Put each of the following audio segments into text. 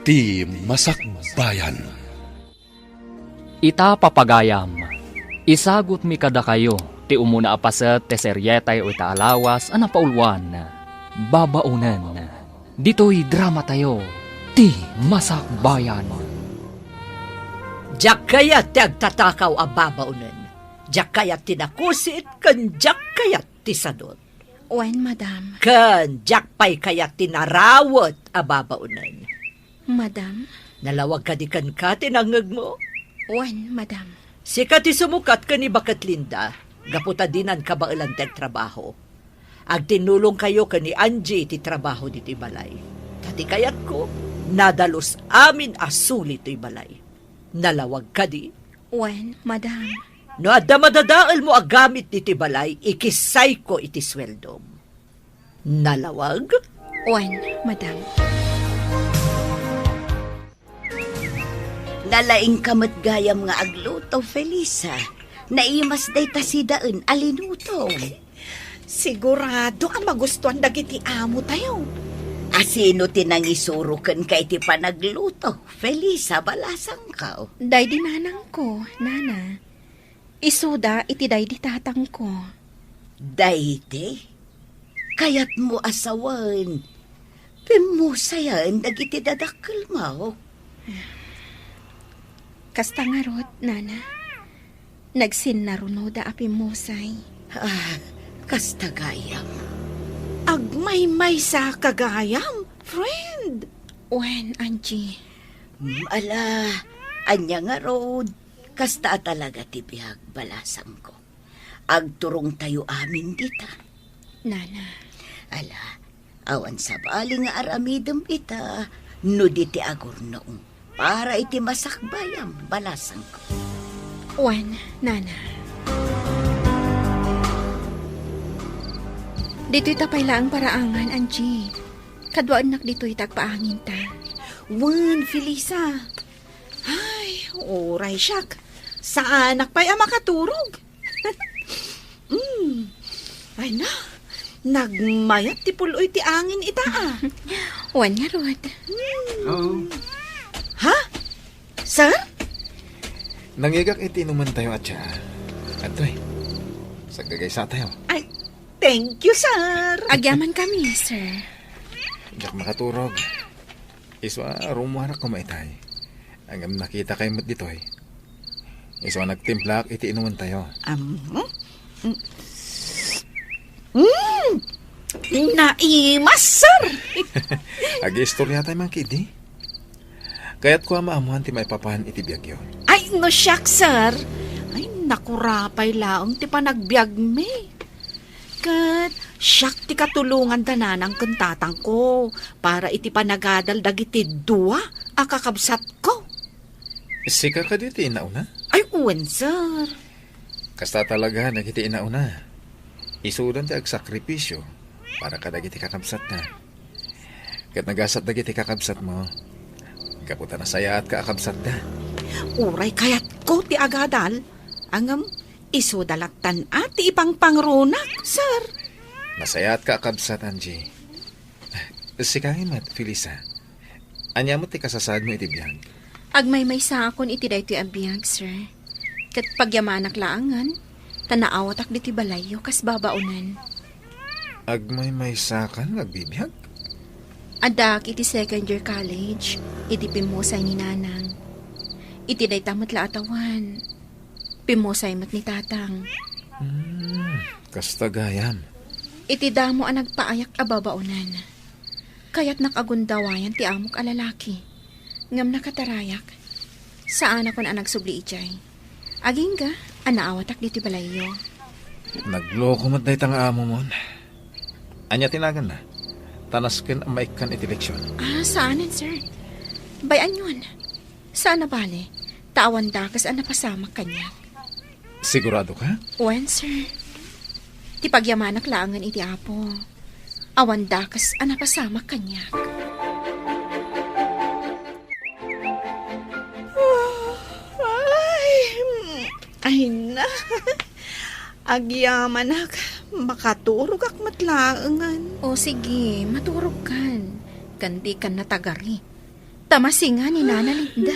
Ti Masakbayan. Ita papagayam, isagot mi kada kayo, ti umuna apaset te seryetay o ita alawas anapaulwan, babaunan. Dito'y drama tayo, ti Masakbayan. Diyak kayat ti agtatakaw a babaunan. Diyak kayat ti nakusit, kan diyak kayat ti sadot. Wen, madam. Kan diyak pay kayat ti narawat a babaunan. Madam? Nalawag ka di kan ka tinangag mo. Wen, madam. Sika ti sumukat ka ni Bakat Linda, gaputa dinan ka ba ilang trabaho. Ag tinulong kayo ka ni Angie ti trabaho di ti balay. Kati kayat ko, nadalos amin asuli ti balay. Nalawag ka di. Wen, madam. No adda madadaal mo agamit ni ti balay, ikisay ko iti sweldom. Nalawag? Wen, madam. Nalaing kamot gayam nga agluto, Felisa. Naimas day tasidaan alinuto. Sigurado ang magustuhan dagiti amo tayo. Asino tinangisurukan kay ti panagluto, Felisa, balasang ka. Day dinanang ko, nana. Isuda iti day di tatang ko. Dayte, kayat mo asawan. Pimusayan dagiti dadakkel mo. Kasta nga rod, nana. Nagsinnaruno da api musay. Kasta gayam. Agmay-may sa kagayam, friend. Wen, Angie. Ala, anya nga rod. Kasta talaga ti bihag balasang ko. Agturong tayo amin dita. Nana. Ala, awan sa bali nga aramidem ita. No di ti agor noong. Para iti masakbayam balasang ko. Wen, nana. Dito'y tapay laang paraangan, Angie. Kadwaan nak dito'y tagpaangin ta. Wen, Felisa. Ay, oray siyak. Sa anak pa'y makaturog. Ay na, nagmayat ti puloy ti angin ita Wen nga rod. Oh. Ha? Sir? Nangigak iti inuman tayo at siya. Atoy, sagagaysa tayo. Ay, thank you, sir. Agyaman kami, sir. Diyak makaturog. Iswa, rumuharak kumaitay. Hanggang nakita kayo mo't ditoy. Iswa, nagtimplak iti inuman tayo. Naimas, sir. Agi-istorya tayo mang kidi. Kaya't ko maamuhan ti may papahan iti biyag yun. Ay, no siyak, sir. Ay, nakurapay laong ti panagbiag me. Kat, siyak ti katulungan tananang kuntatang ko para iti panagadal dagiti dua akakabsat ko. Sika ka dito inauna? Ay, uwan, sir. Kasta talaga nagiti inauna. Isudan ti agsakripisyo para kadagiti kakabsat na. Kat nagasat dagiti kakabsat mo, kaputa na saya at kaakabsat na. Uray kayat ko ti agadal. Angam, iso dalatan at ti ipang pangrunak, sir. Nasaya at kaakabsat, Angie. Sikahin mat, Felisa. Anya mo ti kasasad mo iti biyag. Agmay-may sa akon iti day ti abiyag, sir. Kat pagyamanak laangan, tanaawatak di ti balayo kas babaunan. Agmay may sakan nagbibiyag? Adak iti second year college, iti pimusay ni nanang. Iti day tamot la atawan. Pimusay mat ni tatang. Kasta gayam. Iti damo ang nagpaayak ababaunan. Kaya't nakagundawayan ti amok alalaki. Ngam nakatarayak. Saan ako na nagsubli ijay. Aging ga, anaawatak diti balayo. Nagloko mat day tang amo mo. Anya tinagan na. Tanasken ang maikan iti leksyon. Saanin, sir? Bayan yun. Saan na bale? Tawan dakas ang napasamak kanya. Sigurado ka? Wen, sir. Ti pagyamanak laangan iti apo. Awan dakas ang napasamak kanya. Ay na. Agyamanak. Makaturog ak matlaangan. O sige, maturog kan. Kandi kan natagari. Tamasinga ni Nana Linda.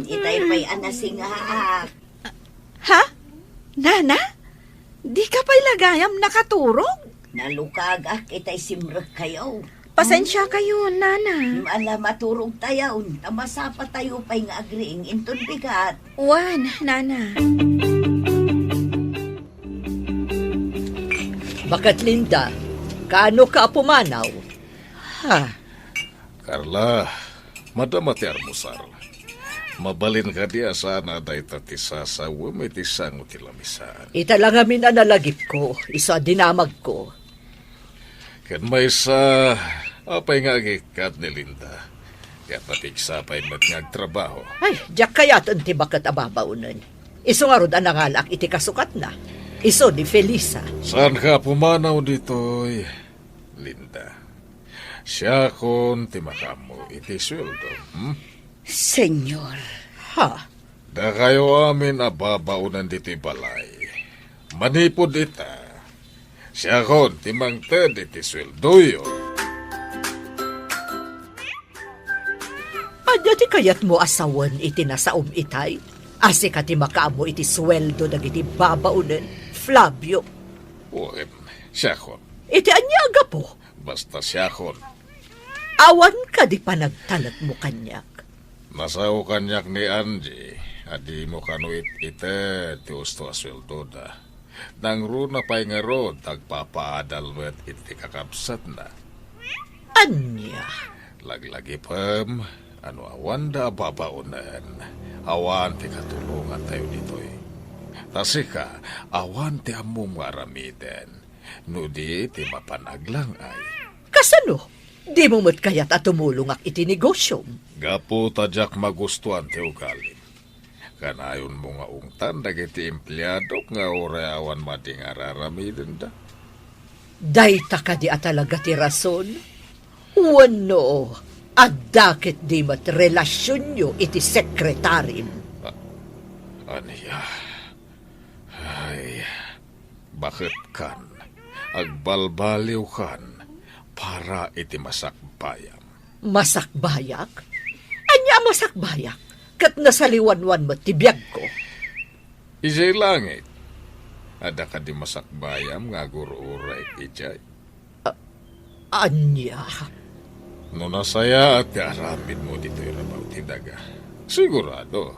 Itay pa'y anasing haak. Ha? Nana? Di ka pa'y lagayam nakaturog? Nalukag itay simrek kayo. Pasensya kayo, Nana. Ala maturog tayo. Tamasapa tayo pa'y nga agriing inton bigat. Wan, Nana. Bakat Linda, kaano ka pumanaw? Ha? Carla, madamati armusar. Mabalin ka diya sana day tatisa sa wumitisang utilamisaan. Ita lang amin analagip ko, isa dinamag ko. Kan may sa apay nga agikat ni Linda. Kaya patigsa pa'y magngagtrabaho. Ay, diyak kaya't ti bakat ababaunan. Iso nga rod anangalak iti kasukat na. Iso di Felisa. Saan ka pumanaw dito'y, Linda? Siya kon timakamo iti sweldo. Senyor. Ha? Da kayo amin ababaunan dito'y balay. Manipod ita. Siya kon timangted iti sweldo yun. Anya ti kayat mo asawan iti nasaum itay? Asi ka ti makaamo iti sweldo dagiti babaunan, Flavio. Uwem, siya kon. Iti anyaga po. Basta siya kon. Awan ka di pa nagtalat mo kanyak. Nasaw kanyak ni Angie, adi mo kanuit ite ti usto asweldo da. Nang runa pa'y nga ro, tagpapaadal met iti kakabsat na. Anya? Laglagi pam, ano awan da babaunan, awan ti katulungan tayo dito'y. Tasika, awan ti among maramiden, nudi ti mapanaglang ay. Kasano? Di mo mo't kaya't at tumulong ak iti negosyo. Gapo tadyak magustuhan ti ugali. Kanayon mo nga ungtan dagiti empleyado nga oreawan mading araramiden da. Dayta ka di atalaga ti rason? Wano, adakit di mat relasyon nyo iti sekretarim. Aniya? Ay, bakit kan? Agbalbaliw kan para iti masakbayam. Masakbayak? Anya masakbayak? Kat nasaliwanwan mo tibiyag ko. Ijay langit. Ada ka di masakbayam nga gururay ijay. Anya? No nasaya at kaarapin mo dito'y rabaw ti daga. Sigurado,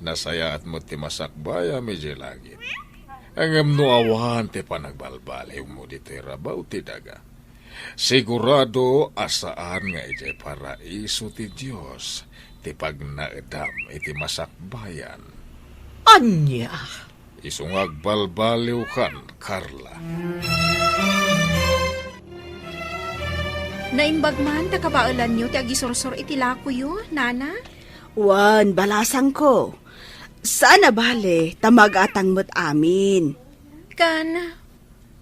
nasaya at mo ti masakbayam ijay langit. Ang no awan ti panagbalbaliw mo dito'y rabaw ti daga. Sigurado asaan nga ijay paraiso ti Diyos ti pagnaedam iti masakbayan. Anya? Isungag balbaliw kan, Carla. Naimbag man, takabaulan nyo, ti agisorsor itilako yun, Nana? Wan, balasang ko. Sana bale, tamagatang mo't amin. Kan,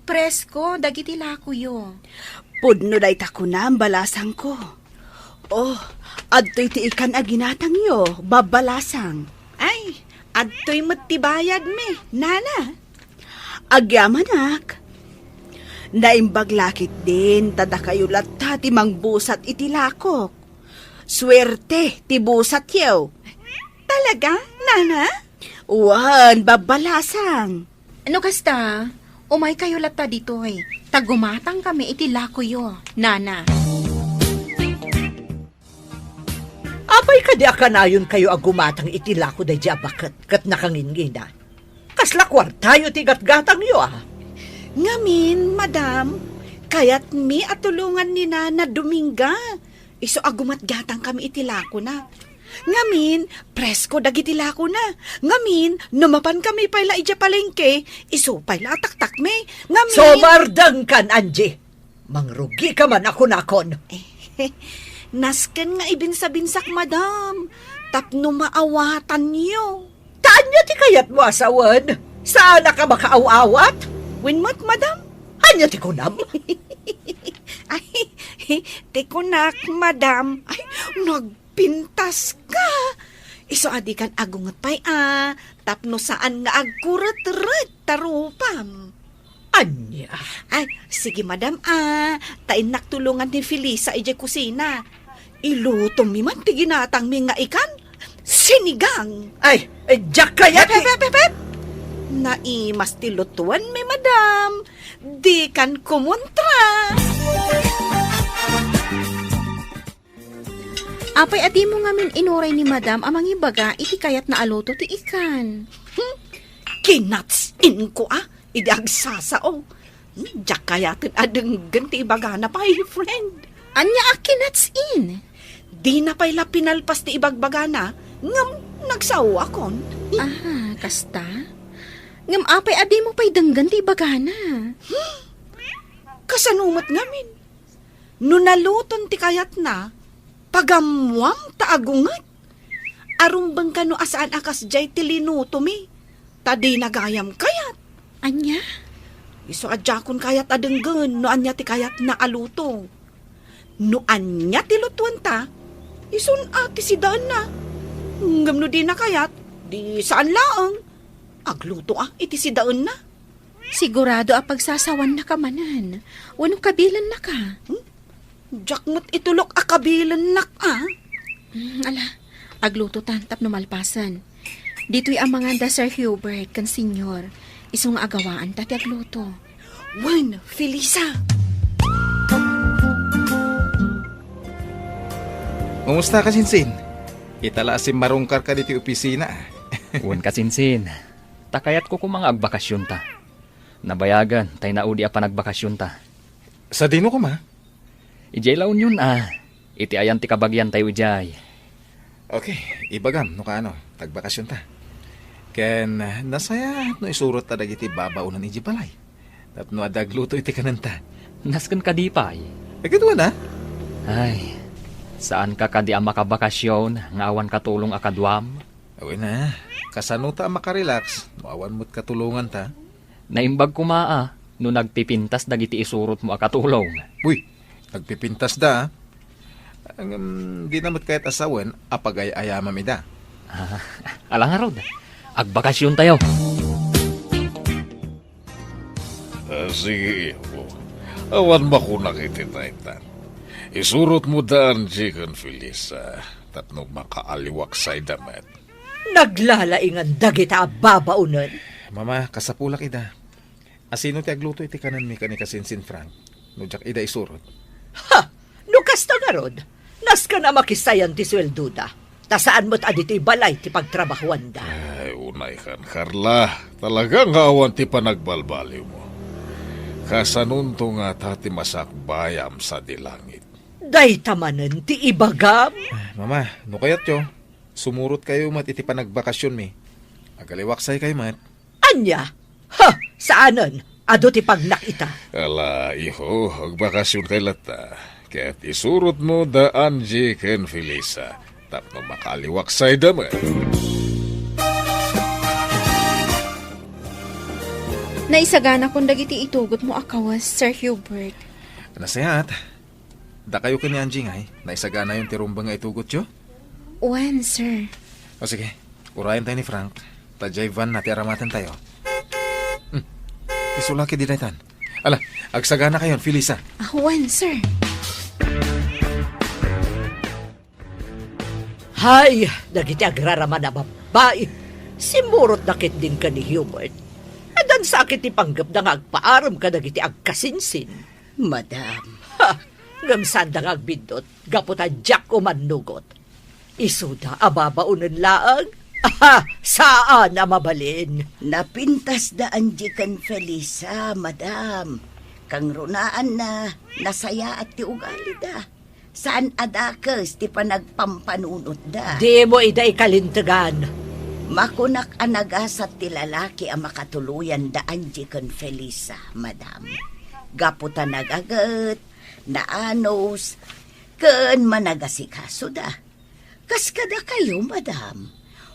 presko, dagitilako yun. Pudno day tako na ang balasang ko. Oh, adto'y ti ikan aginatang yo, babalasang. Ay, adto'y matibayad me, Nana. Agyamanak. Naimbag lakit din, tada kayo latta ti mangbusat itilakok. Swerte, ti busat yaw. Talaga, Nana? Wan, babalasang. Ano kasta? Umay kayo lata dito eh. Tagumatang kami itilako yo, Nana. Apay ka di akanayon kayo agumatang itilako da jabakat kat nakangingina. Kasla kwartayo ti gatgatang yo ah. Ngamin, madam, kayat mi at tulungan ni Nana Dominga. Iso agumat gatang kami itilako na. Ngamin, presko dagitilako na. Ngamin, numapan kami pala ija palengke. Iso pala taktak me. Ngamin... Somardang kan, Angie. Mangrugi ka man ako nakon. Nasken nga ibinsa-binsak, madam. Tapno maawatan niyo. Tanya ti kayat mo asawan? Saan ka makaaw-awat? Winmat, madam? Anya ti kunam? Ay, tikunak, madam. Ay, nagpintas ka. Iso adi kan agungat pa'y tapno saan nga agkurat-rat tarupam. Anya? Ay, sige madam tain naktulungan ni Felisa ije kusina. Iluto mi man ti ginatang mi nga ikan. Sinigang. Ay, Jack kaya ti... Pep. Naimas ti lutuan mi, madam. Di kan kumontra. Apay adi mo nga min inuray ni madam amang ibaga iti kayat na aloto ti ikan. Kinatsin ko Idi agsasao. Diyak kayatin adeng ganti ibaga na pa, friend. Anya akinats in. Di na pa'y pinalpas ti ibagbaga na, ngam nagsawa kon. Aha, kasta? Ngam apay adi mo pa'y danggan ti bagana. Kasanumot ngamin. No naluton ti kayat na, pagamwam taagungat. Arumbang ka no asaan akas jay ti linuto mi. Tadi nagayam kayat. Anya? Iso adjakon kayat adenggen no anya ti kayat na aluto. No anya ti lutuan ta, isun ati si daan na. Ngam no di na kayat, di saan laang. Agluto iti si daan na. Sigurado a pagsasawan na ka manan. Wanong kabilan na ka. Jakmot itulok akabilan nak Ala, agluto tantap no malpasan. Dito'y ang mga Sir Hubert kan senyor. Isong agawaan tati agluto. Wen, Felisa. Kumusta ka, Sinsin? Itala si marungkar ka dito opisina. Uwan kasinsin. Takayat ko kung mga agbakasyon ta. Nabayagan, tay naudi pa nagbakasyon ta. Sa dino ko, ma? Ijay laon yun Iti ayan ti kabagyan tayo ijay. Okay, ibagam, no ka tagbakasyon ta. Ken, nasaya no isurot ta dagiti babaunan iji balay. Tapno adagluto iti kananta. Nasken ka di pay. Agad na? Ay, saan ka kadi ang makabakasyon, nga awan katulong akadwam? Awin na, kasano ta makarelax, no awan mo't katulungan ta. Naimbag kumaa, no nagpipintas dagiti isurot mo akatulong. Uy, nagpipintas da. Di namat kahit asawen, apagay-ayama mi da. Alang nga rod, agbakasyon tayo. Sige, iho. Awan ba ko nakititaitan? Isurot mo daan, Jikan Felisa, tatnog makaaliwak sa damat. Naglalaingan dagita babaunan. Mama, kasapulak ida. Asino ti agluto iti kanan mi kani kasinsin Frank. No jak ida isurot. Ha! Nukas ta nga rod. Nas ka na makisayan ti swelduda. Tasaan mo't aditi balay ti pagtrabahuan da. Ay, unay kan, Carla. Talagang awan ti panagbalbaliw mo. Kasanunto nga tati masakbayam sa dilangit. Day tamanan ti ibagam. Mama, no kayat yo. Sumurot kayo mat iti panagbakasyon mi. Agaliwaksay kayo mat. Anya? Ha! Saanan? Ado ti pagnakita. Ala, iho, agbakasyon kay lata. Kaya't isurot mo daan, Jikan Felisa. Tapno makaliwaksay damat. Naisagana kung dagiti itugot mo akawas, Sir Hubert. Nasayat. Da kayo kani Anjing ay. Naisagana yung tirumba nga itugot yo. When, sir? O sige, urayan tayo ni Frank. Tajay van na tiaramatan tayo. Isulaki di daytan. Ala, agsagana kayon, Felisa. When, sir? Hay, dagiti agraraman na babae. Simurot nakit din ka ni Hubert. Adan sakit ti panggap na nga agpaaram ka dagiti agkasinsin. Madam, Ha! Ngamsan da nga agbindot, gaputa Jack o manugot. Isuda ababaunan laang. Aha! Saan na mabalin? napintas da Jikan Felisa, madam. Kang runaan na nasaya at ti ugali da. Saan adakes ti panagpampanunot da. Di mo ida ikalintagan. Makunak anagasat ti lalaki ang makatuluyan da Jikan Felisa, madam. Gaputa nagagat, naanos, ken managasikaso da. Kaskada kayo, madam.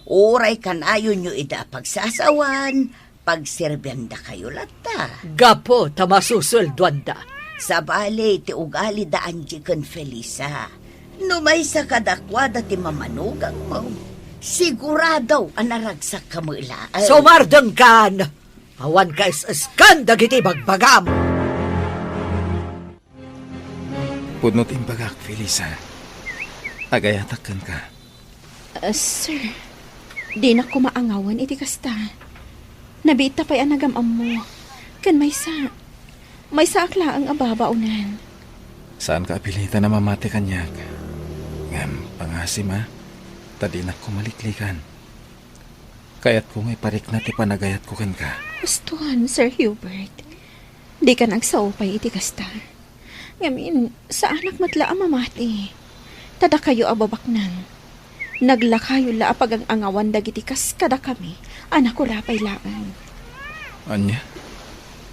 Uray kanayon nyo ida pagsasawan, pagserbyan da kayo lata. Gapo tamasusulduan da. Sa bali, ti ugali da Jikan Felisa. Numay sa kadakwada ti mamanugang mo. Sigurado anaragsak ka mo ilaan. Sumardang kan! Awan ka is-iskan dagiti bagbagam. Pudnot imbagak, Felisa. Agayatakan ka. Sir, di na ko maangawan iti kasta. Nabita pa'y anagamam mo. Kan may sa akla ang ababaunan. Saan ka apilita na mamati kanyak? Ngam, pangasim ha? Tadinak ko maliklikan. Kaya't kung iparik na ti panagayat ko kan ka. Gustuhan, Sir Hubert. Di ka nagsaupay iti kasta. Ngamin, sa anak matla mamati. Tada kayo ababak nang. Naglakayo la apag ang angawan dagiti kas kada kami. Anak ko rapay laan. Anya?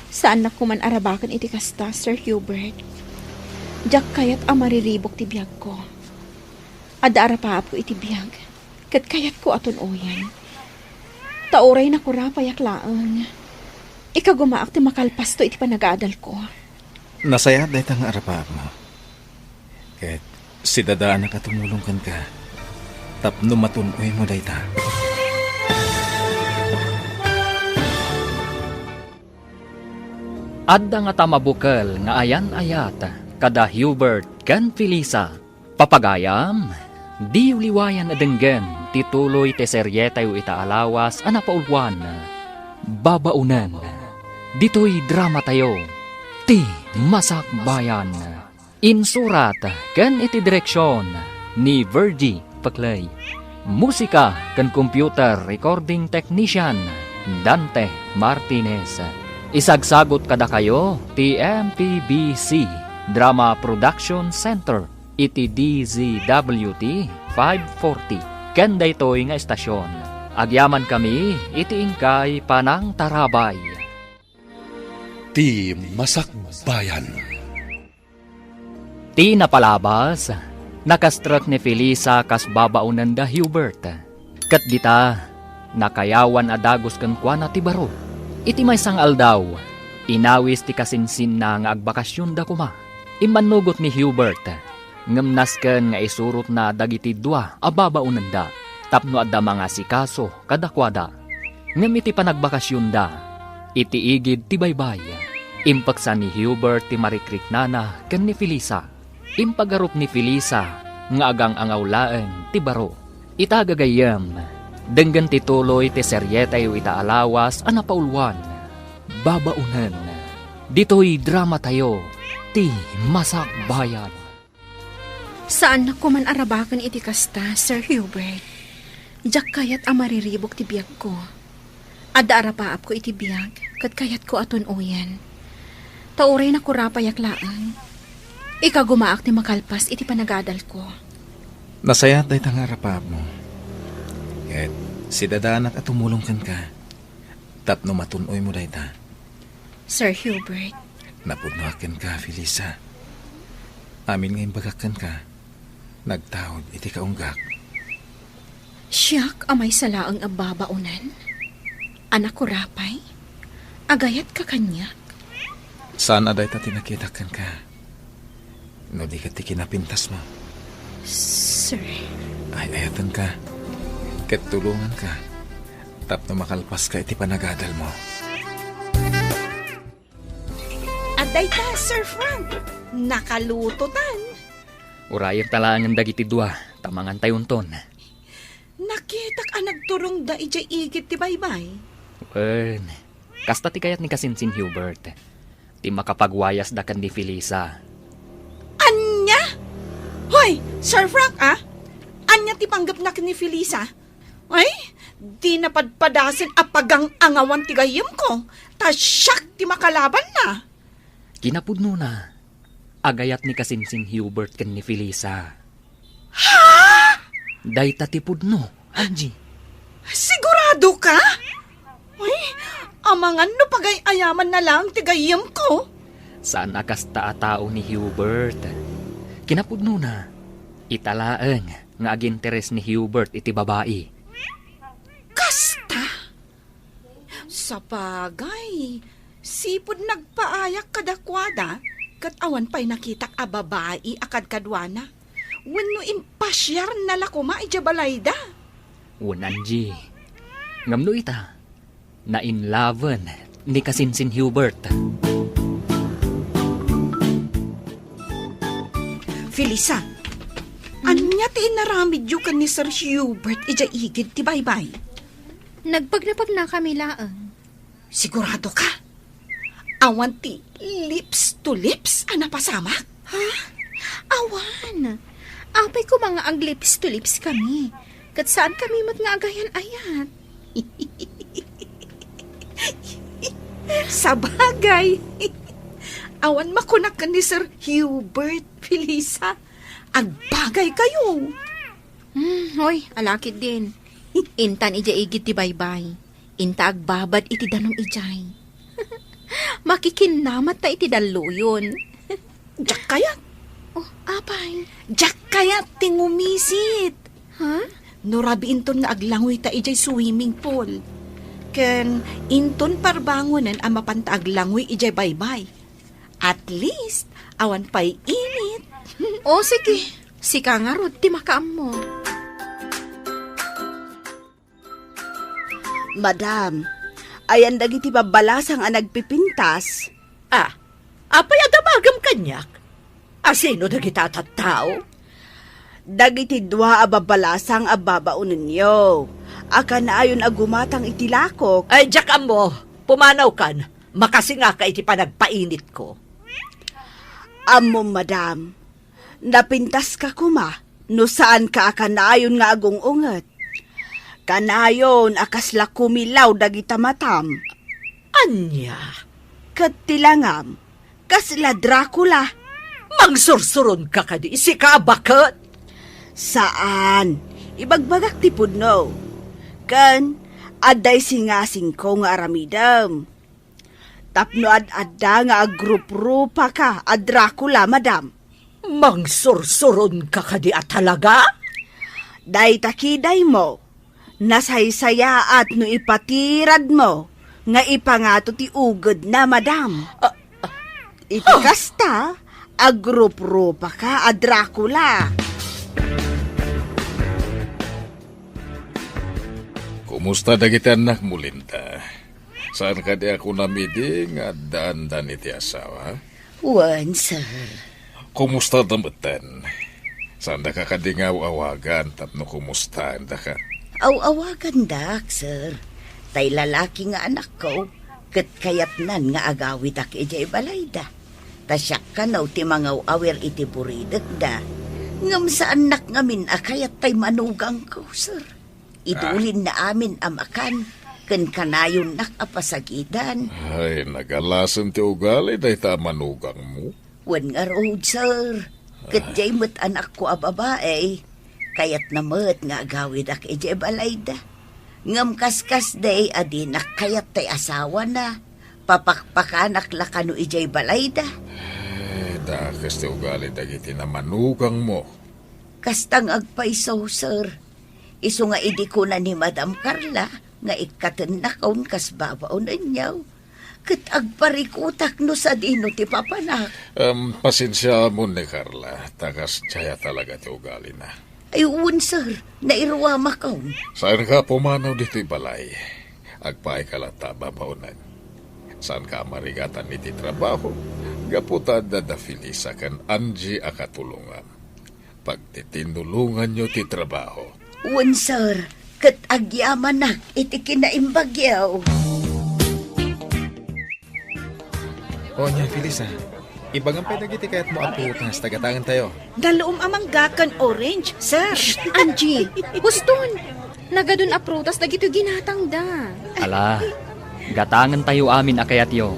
Saan na kuman arabakan iti kasta, Sir Hubert? Diyak kayat amariribok ti biyag ko. Ada arapaap ko iti biyag. Kat kayat ko aton oyan. Tauray na kurapayak laang. Ikagumaak ti makalpas to iti panag-aadal ko. Nasaya dahi tang arapaap mo. Kahit si dadaan na katumulong ka. Tapno matunoy mo dahi ta. Adda nga tamabukal nga ayan-ayat kada Hubert ken Felisa. Papagayam, di uliwayan adenggen tituloy te seryetay itaalawas anapaulwan. Babaunan, dito'y drama tayo, ti Masakbayan. Insurat ken iti direksyon ni Virgie Paclay. Musika ken computer recording technician Dante Martinez. Isagsagot kada kayo ti MPBC Drama Production Center iti DZWT 540 ken daytoy nga estasyon. Agyaman kami iti ingkay Panang Tarabay. Ti Masakbayan. Ti napalabas, nakastruck ni Felisa kas babaunan da Hubert. Kat dita, nakayawan adagos ken kuana ti baro. Iti may sang aldaw, inawis ti kasinsin na nga agbakasyon da kuma. Imanugot ni Hubert, ngamnasken nga isurot na dagiti dua ababaunan da. Tapno adda mga sikaso kadakwada. Ngam iti panagbakasyon da, iti igid ti baybay. Impaksan ni Hubert ti marikrik nana ken ni Felisa. Impagarup ni Felisa nga agang angawlaen ti baro. Itagagayam, denggan tituloy ti seryetay itaalawas anapaulwan. Babaunan, dito'y drama tayo, ti Masakbayan. Saan na kuman arabakan iti kasta, Sir Hubert? Diyak kayat amariribok ti biyag ko. Ada arapaap ko iti biyag, kat kayat ko aton oyan. Tauray na kurapayak laang. Ikagumaak ti makalpas iti panagadal ko. Nasaya dahi tang arapaap mo. Kahit si dadanak at tumulong ka. Tapno matunoy mo dahi ta. Sir Hubert. Napunuakan ka, Felisa. Amin ngayon bagakan ka. Nagtawad iti kaunggak. Siyak amay salaang ababaunan. Anak ko rapay. Agayat ka kanya. Saan aday ta tinakitakan ka? No di ka ti kinapintas mo. Sir. Ay ayatan ka. Ket tulungan ka. Tapno makalpas ka iti panagadal mo. Aday ta, Sir Frank. Nakalutotan. Urayan talangan dagiti dua, tamangan tayunton. Nakitak ang nagturong da ijay igit ti baybay. Wen, kasta ti kayat ni kasinsin Hubert. Ti makapagwayas da kan di Felisa. Anya? Hoy, Sir Frank Anya ti panggap na ni Felisa? Ay, di napadpadasin apagang angawan ti gayem ko. Ta siyak ti makalaban na. Kinapudno na. Agayat ni kasinsin Hubert kan ni Felisa. Ha? Day tatipudno, Angie. Sigurado ka? Ay, amangan no pagay ayaman na lang ti gayem ko. Saan akasta tao ni Hubert? Kinapudno na. Italaeng nga aginteres ni Hubert iti babae. Kasta? Sa bagay, sipod nagpaayak kadakwada, kat awan pa'y nakitak a babae akad kadwana. Wenno impasyar na lakuma ijabalayda. Angie. Ngamno ita, na inlaven ni kasinsin Hubert. Felisa, anya Anya ti inaramid yu kan ni Sir Hubert ija igid ti baybay. Nagpagnapag na kami laang. Sigurado ka? Awan ti lips to lips ana pasamak? Ha? Awan. Apay ko mga ag lips to lips kami. Kat saan kami mat nga agayan ayat? Sa bagay. Awan makunak ka ni Sir Hubert, Felisa. Agbagay kayo. Hoy, alakit din. Intan ija igit ti baybay. Inta agbabad iti danong ijay. Makikinamat ta iti daluyon. Diyak kaya? Oh, apay. Diyak kaya tingumisit. Ha? Nurabi inton nga aglangoy ta ijay swimming pool. Ken inton parbangonan ang mapanta aglangoy ijay baybay. At least, awan pa'y init. O sige, sika nga rod ti makaam mo. Madam, ayan dagiti babalasang ang nagpipintas. Apay adamagam kanyak. Sino dagita tattao? Dagiti dua a babalasang a babaon ninyo. Aka na ayon agumatang itilakok. Ay, Jack mo, pumanaw kan. Makasinga ka iti panagpainit ko. Amo, madam, napintas ka kuma, no saan ka akanayon nga agong unget. Kanayon akasla kumilaw dagita matam. Anya? Kat tilangam, kasla Dracula. Mangsursuron ka kadi, sika bakit? Saan? Ibagbagak ti pudno. Kan, aday singasing ko nga aramidam. Tapno ad-adda nga agrup-rupa ka, a Dracula, madam. Mangsursuron ka kadi at talaga? Day takiday mo, nasaysaya at no ipatirad mo, nga ipangato ti ugod na, madam. Iti kasta, agrup-rupa ka, a Dracula. Kumusta dagiti anak mo, Linda? Saan ka di ako namidi nga daan-daan iti asawa? Wan, sir. Kumusta damatan? Saan da ka kadingaw-awagan tapno kumusta da ka? Aw-awagan dak, sir. Tay lalaki nga anak ko, kat kayatnan nga agawit ak ijay balayda. Tasyak ka naw ti mga awer iti buridag da. Ngam sa anak ngamin akayat tay manugang ko, sir. Idulin na amin amakan. Ken kanayon nakapasagidan. Ay, nagalasan ti ugali dahi ta manugang mo. Wan nga road, sir. Katjay mo't anak ko a babae. Kayat na mo't nga agawid ak ijay balayda. Ngam kaskas day adinak kayat tay asawa na. Papakpakanak lakano ijay balayda. Ay, dakas ti ugali dagiti na manugang mo. Kastang agpaiso, sir. Iso nga idi ko na ni Madam Carla nga ikaten na kaun kas babaon ninyaw. Kat agparikutak no sa dino ti papanak. Pasensya mo ni Carla. Takas tsaya talaga ti ugali na. Ayun, sir. Nairuwama kaun. Saan ka pumanaw dito'y balay? Agpaay kalata babaunan. Saan ka marigatan iti trabaho? Gaputa da Felisa kan Angie akatulungan. Pagtitinulungan nyo ti trabaho. Wan, sir. Kat agyaman nak iti kinaimbagyaw. O niya, Felisa. Ibangampay dagiti kayat mo aputas, tagatangan tayo. Daloom amanggakan orange, sir. Angie, huston. Nagadun aprutas dagito ginatang da. Ala, gatangan tayo amin akayat yo.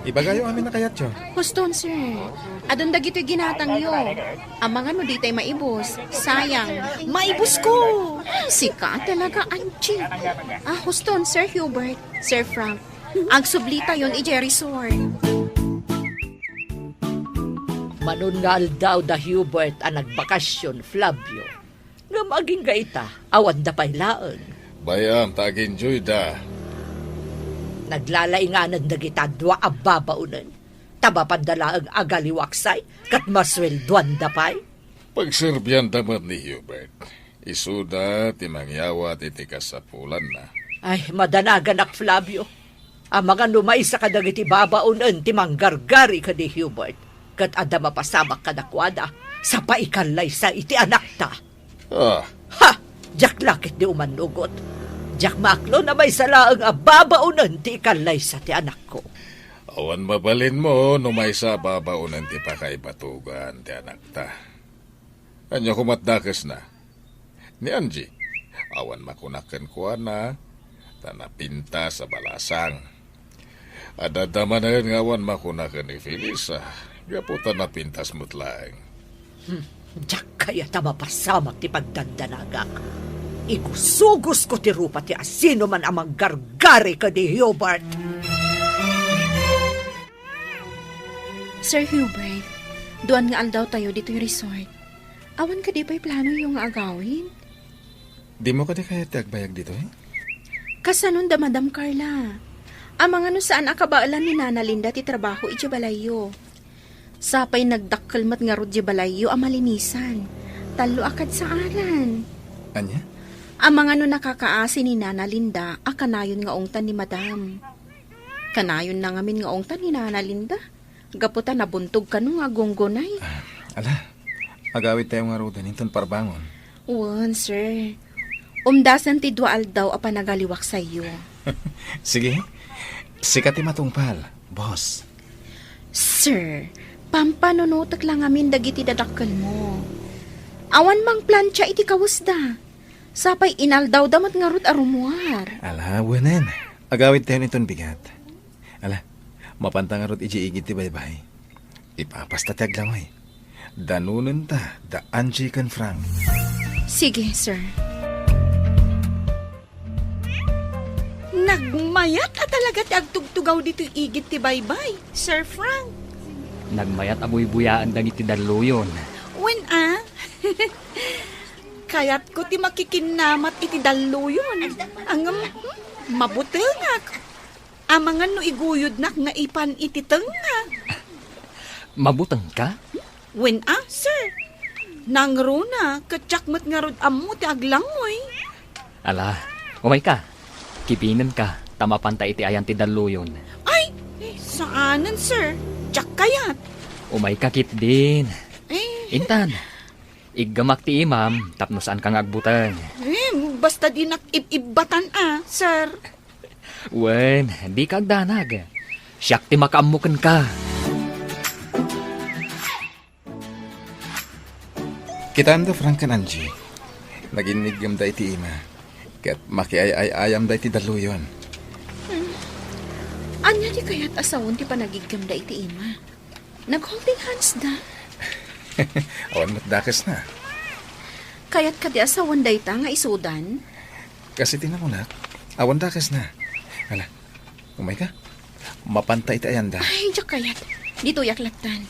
Ibagayo amin na kayat yo. Huston, sir. Adun dagito ginatang yo. Amang ano di tayo maibos. Sayang. Maibos ko. Sika talaga, Angie. Huston, Sir Hubert, Sir Frank. Agsublita yon ijay resort. Manungal daw da Hubert ang nagbakasyon, Flavio. Nga maging gaita, awan da pailaan. Bayan, tag-enjoy da. Naglalainganan da kita dwa ababaunan. Tabapandala ang agaliwaksay, kat maswelduan da pay. Pagserbyan damat ni Hubert. Isuda, timangyawa, titikas sa pulan na. Ay, madanagan ak Flavio. Ang mga numay sa kadagiti babaunan, timanggargari ka di Hubert. Kat ada mapasamak kadakwada, sa paikanlay sa iti anak ta. Ah, Ha! Jak lakit di umanugot. Jak maklo na may salaang ababaunan ti ikalay sa ti anak ko. awan mabalin mo no may sa babaunan ti pakaibatugan ti anak ta. Anya kumatdakas na. Ni Angie, awan makunakan ko na, tanapinta sa balasang. Adadamanan nga awan makunakan ni Felisa, gaputan na pintas mutlaeng. Jak kaya tamapasamak ti pagdandanagak. Igusugos ko ti rupa ti asino man amang gargari ka di Hubert. Sir Hubert, duan nga aldaw tayo dito yung resort. Awan ka di ba'y plano yung agawin? Di mo ka di kaya tiagbayag dito eh? Kasanon da Madam Carla. Amang ano saan akabaalan ni Nana Linda ti trabaho iti balayo. Sapay nagdakkelmat nga rod di balayo amalinisan. Talo akad sa aran. Anya? Amang ano nakakaasi ni Nana Linda akanayon nga ongtan ni Madam. Kanayon na ngamin nga ongtan ni Nana Linda. Gaputa nabuntog ka nung agonggonay. Ala, agawit tayo nga rodan, inton parbangon. Wan, sir. Umdasan ti dual daw apa nagaliwak sa iyo. Sige, sikat matungpal, boss. Sir, pampanunutak lang amin dagiti dadakkel mo. Awan mang plancha iti kawusda. Sapay inaldaw damat nga rut arumuar. Ala, wanan. Agawit tayo niton bigat. Ala, mapantangarot iji-igit ti baybay. Ipapasta ti aglamay. Danunan ta, da Angie kan Frank. Sige, sir. Nagmayat at talaga ti agtugtugaw dito igit ti baybay, Sir Frank. Nagmayat abuy-buyaan dagiti daluyon. When Kayat ko ti makikinamat iti daluyon. Ang mabutengak. Amangan no iguyod nak nga ipan iti tenga. Mabutang ka? When sir. Nangruna, katsakmat nga rod amo ti aglangoy. Ala, umay ka. Kipinan ka, tamapanta iti ayan ti daluyon. Ay, saanan sir? Tsak kayat. Umay ka kit din. Intan. Iggamak ti imam, tapno saan kang agbutang. Basta di nakibibatan sir. Wen, di ka agdanag. Siyak ti makaamukan ka. Kitaan da Frank kan Angie. Naginigam da iti ima. Kat makiay-ayam da iti daluyon. Anya di kaya't asawon ti panagigam da iti ima. Nag-holding hands da. Awan matdakas na. Kaya't ka di asawon da ita nga isudan. Kasi tinamunak, awan dakas na. Ala, umay ka? Mapanta iti ayan da. Ay, diyak kayat. Dito yak latan.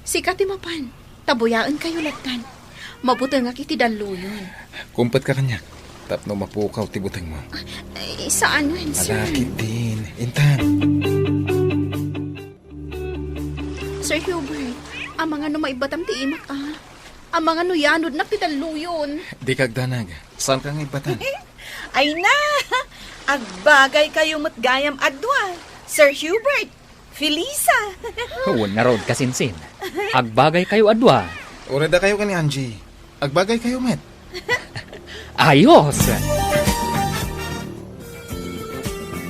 Sikat ti mapan. Tabuyaan kayo latan. Mabuti nga kiti daluyon. Kumpat ka kanyak. Tapno mapukaw ti butang mo. Ay, saan yun, sir? Malakit din. Intan. Sir Hubert, ang mga no maibatam ti imak Ang mga no yanod na ti daluyon. Di kagdanag. Saan kang ibatan? Ay na! Agbagay kayo matgayam adwa. Sir Hubert, Felisa. Huwag nga rod kasinsin. Agbagay kayo adwa. Ureda kayo ka ni Angie. Agbagay kayo, met. Ayos!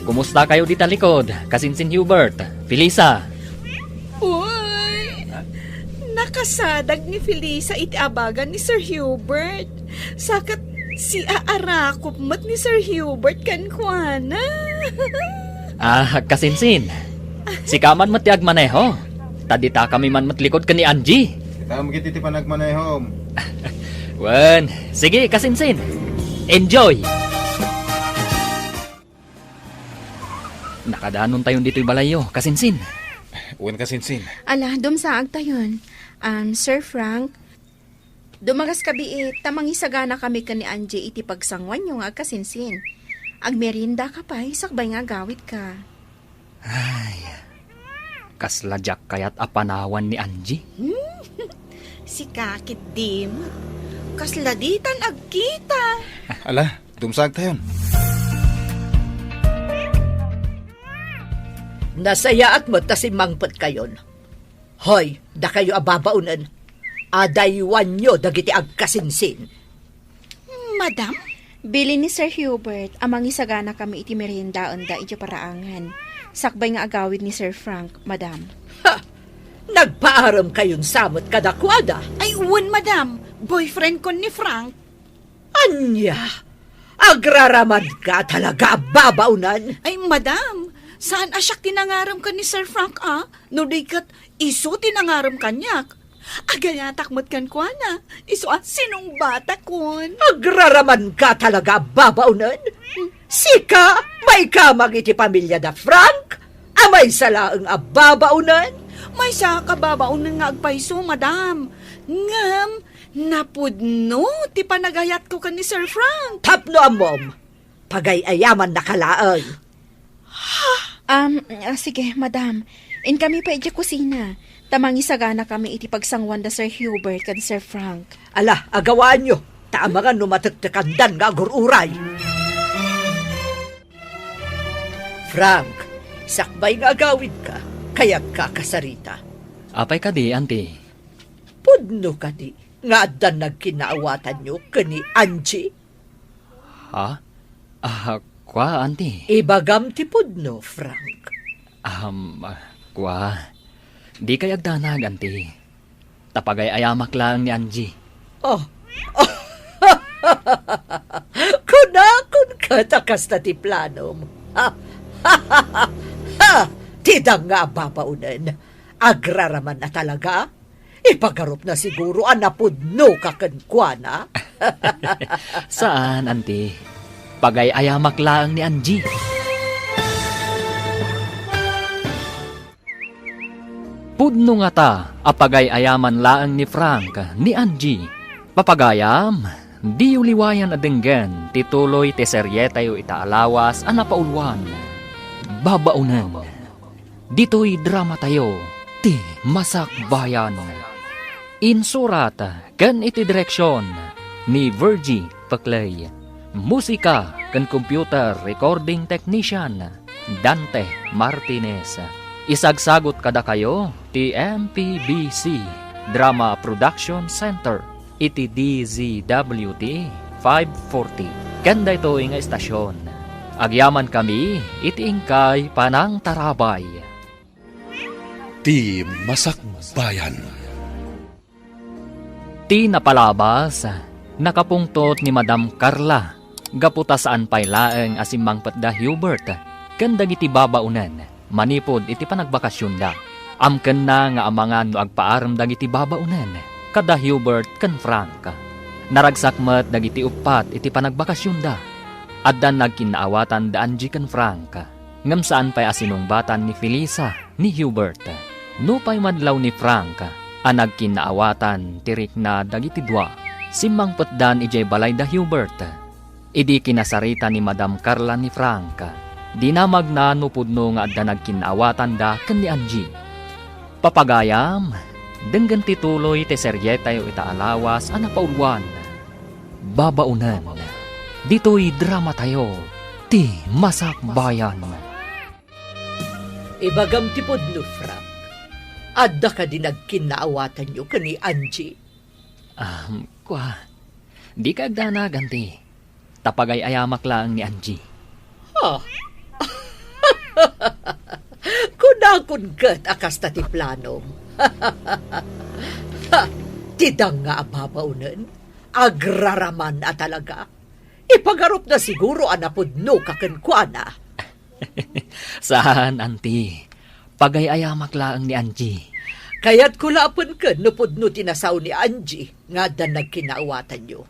Kumusta kayo dita likod? Kasinsin Hubert, Felisa. Uy! Nakasadag ni Felisa iti abagan ni Sir Hubert. Sakat si aarakop mat ni Sir Hubert kan kuana. Kasinsin. Si kaman matiag maneho. Tadita kami man matlikod ka ni Angie. Kita magit iti panagmanayhom. Wen, sige kasinsin. Enjoy! Nakadanon tayon dito'y balayo, kasinsin. Uwan kasinsin. Ala, dumsaag tayon. Sir Frank, dumagas kabi tamangisagana kami ka ni Angie iti pagsangwan yung kasinsin. Agmerinda ka pa, sakbay nga gawit ka. Ay, kasladyak kayat apanawan ni Angie. Si kakit dim. Kasladitan agkita. Ala, dumsag tayon. Nasayaat mo ta si mangpot kayon. Hoy, da kayo ababaunan. Adaywan nyo dagiti agkasinsin. Madam? Bili ni Sir Hubert, amang isagana kami iti meriendaan da iti paraangan. Sakbay nga agawid ni Sir Frank, madam. Ha! Nagpaaram kayon samot kadakwada. Ay, uwan, madam. Boyfriend ko ni Frank. Anya! Agraraman ka talaga, babaunan. Ay, madam. Saan asyak tinangaram ka ni Sir Frank, ah? No di kat iso tinangaram kanyak. Agaya takmat kan kwa na. Iso sinong bata kon? Agraraman ka talaga, babaunan. Sika, may kamang iti pamilya da Frank. Amay salaang babaunan. May sa kababaunan nga agpaiso, madam. Ngam, napudno, ti panagayat ko kan ni Sir Frank. Tapno amom, pagayayaman na kalaang. Sige, madam. In kami pa iti kusina. Tamang isagana kami iti pagsangwan da Sir Hubert kan Sir Frank. Ala, agawaan nyo. Taamangan numatagtakandan nga agururay. Frank, sakbay nga agawid ka. Kaya't ka kasarita. Apay ka di, auntie. Pudno ka di. Nga adan nagkinaawatan nyo kani Angie. Ha? Kwa, auntie? Ibagam ti pudno, Frank. Kwa. Di kay agdanag, auntie. Tapagay ayamak lang ni Angie. Oh. Kunakon ka takas na ti planom. Ha! Tidang nga babaunan. Agraraman na talaga. Ipagarup na siguro anapudno kakankwana. Saan, auntie? Pagay ayamak lang ni Angie. Pudno nga ta, apagay ayaman laang ni Frank, ni Angie. Papagayam, di uliwayan adenggan, tituloy te seryetayo itaalawas, anapaulwan. Babaunan. Dito'y drama tayo, ti Masak Bayan. Insurat, kan iti direksyon, ni Virgie Paclay. Musika, kan computer recording technician, Dante Martinez. Isagsagot kada kayo, ti MPBC Drama Production Center, iti DZWT 540. Kanda ito nga estasyon. Agyaman kami, iti ingkay Panang Tarabay. Ti Masak Bayan. Ti napalabas, nakapungtot ni Madam Carla, gaputa saan paylaeng asimang patda Hubert, kanda iti babaunan. Manipod iti panagbakasyon da. Amken na nga amangan no agpaaram dagiti babaunan. Kada Hubert ken Frank. Naragsakmet dagiti upat iti panagbakasyon da. Addan nagkinaawatan da Angie ken Frank. Ngem saan pay asinungbatan ni Felisa ni Hubert. No pay madlaw ni Frank. Nagkinaawatan tirik na dagiti dua. Simmang petdan ijay balay da Hubert. Idi kinasarita ni Madam Carla ni Frank. Di na magnanupudno nga adda nagkinaawatan da ken ni Angie. Papagayam, denggan tituloy te seryetayo itaalawas anapaulwan. Babaunan. Dito'y drama tayo, ti Masak Bayan. Ibagam ti pudno, Frank. Adda ka din nagkinaawatan nyo kani Angie. Kwa, di ka agdanag, auntie. Tapagay ayamak lang ni Angie. Kunakon kat akas ta ti planom. Tidang nga ababaunan. Agraraman na talaga. Ipagarup na siguro anapudno kakankwana. Saan, auntie? Pagay ayamak lang ni Angie. Kaya't kulapon ka nupudno tinasaw ni Angie nga dan nagkinaawatan nyo.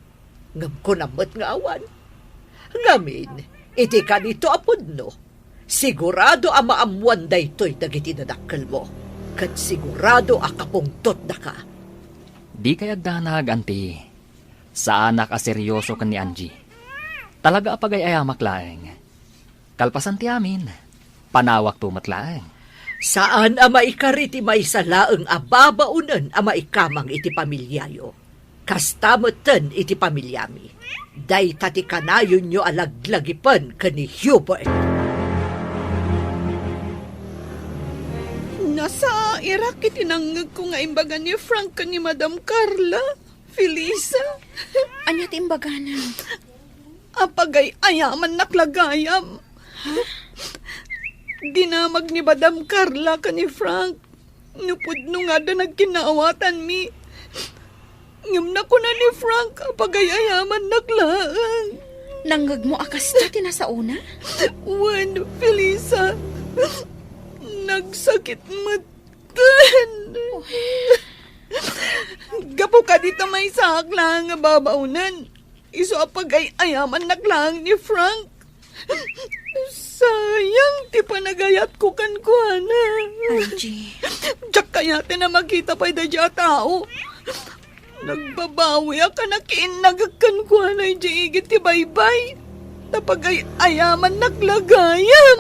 Ngam ko namot nga awan. Ngamin, iti ka nito apudno. Sigurado amaamuan da ito'y dagiti nadakkel mo. Kat sigurado akapungtot na ka. Di kay agdanag, auntie. Saan nakaseryoso ka ni Angie? Talaga apagay ayamak laeng. Kalpasan ti amin. Panawak tumatlaeng. Saan ama ikariti may salaang ababaunan ama ikamang iti pamilyayo. Kastamoten iti pamilyami. Day tati kanayon nyo alaglagipan kani Hubert. Nasa Iraq itinangag ko nga imbaga ni Frank ni Madam Carla. Felisa, Anya ti imbagana. apagay ayaman naklagayam. Dinamag ni Madam Carla ka ni Frank. Nupudno nga da nagkinaawatan mi. Ngam na ko na ni Frank, apagay ayaman naklaan. Nanggag mo akas ta tinasauna? Wan, Felisa, nagsakit matan. Gapo ka dito may sak lang nga babaunan. Iso apagay ayaman naklang ni Frank. Sayang, ti panagayat ko kan kuana. Angie. Diyak kaya na makita pa da tao. Nagbabawi ka na kiinagagkan kuana di igit ti baybay. Napagay ayaman naklagayam.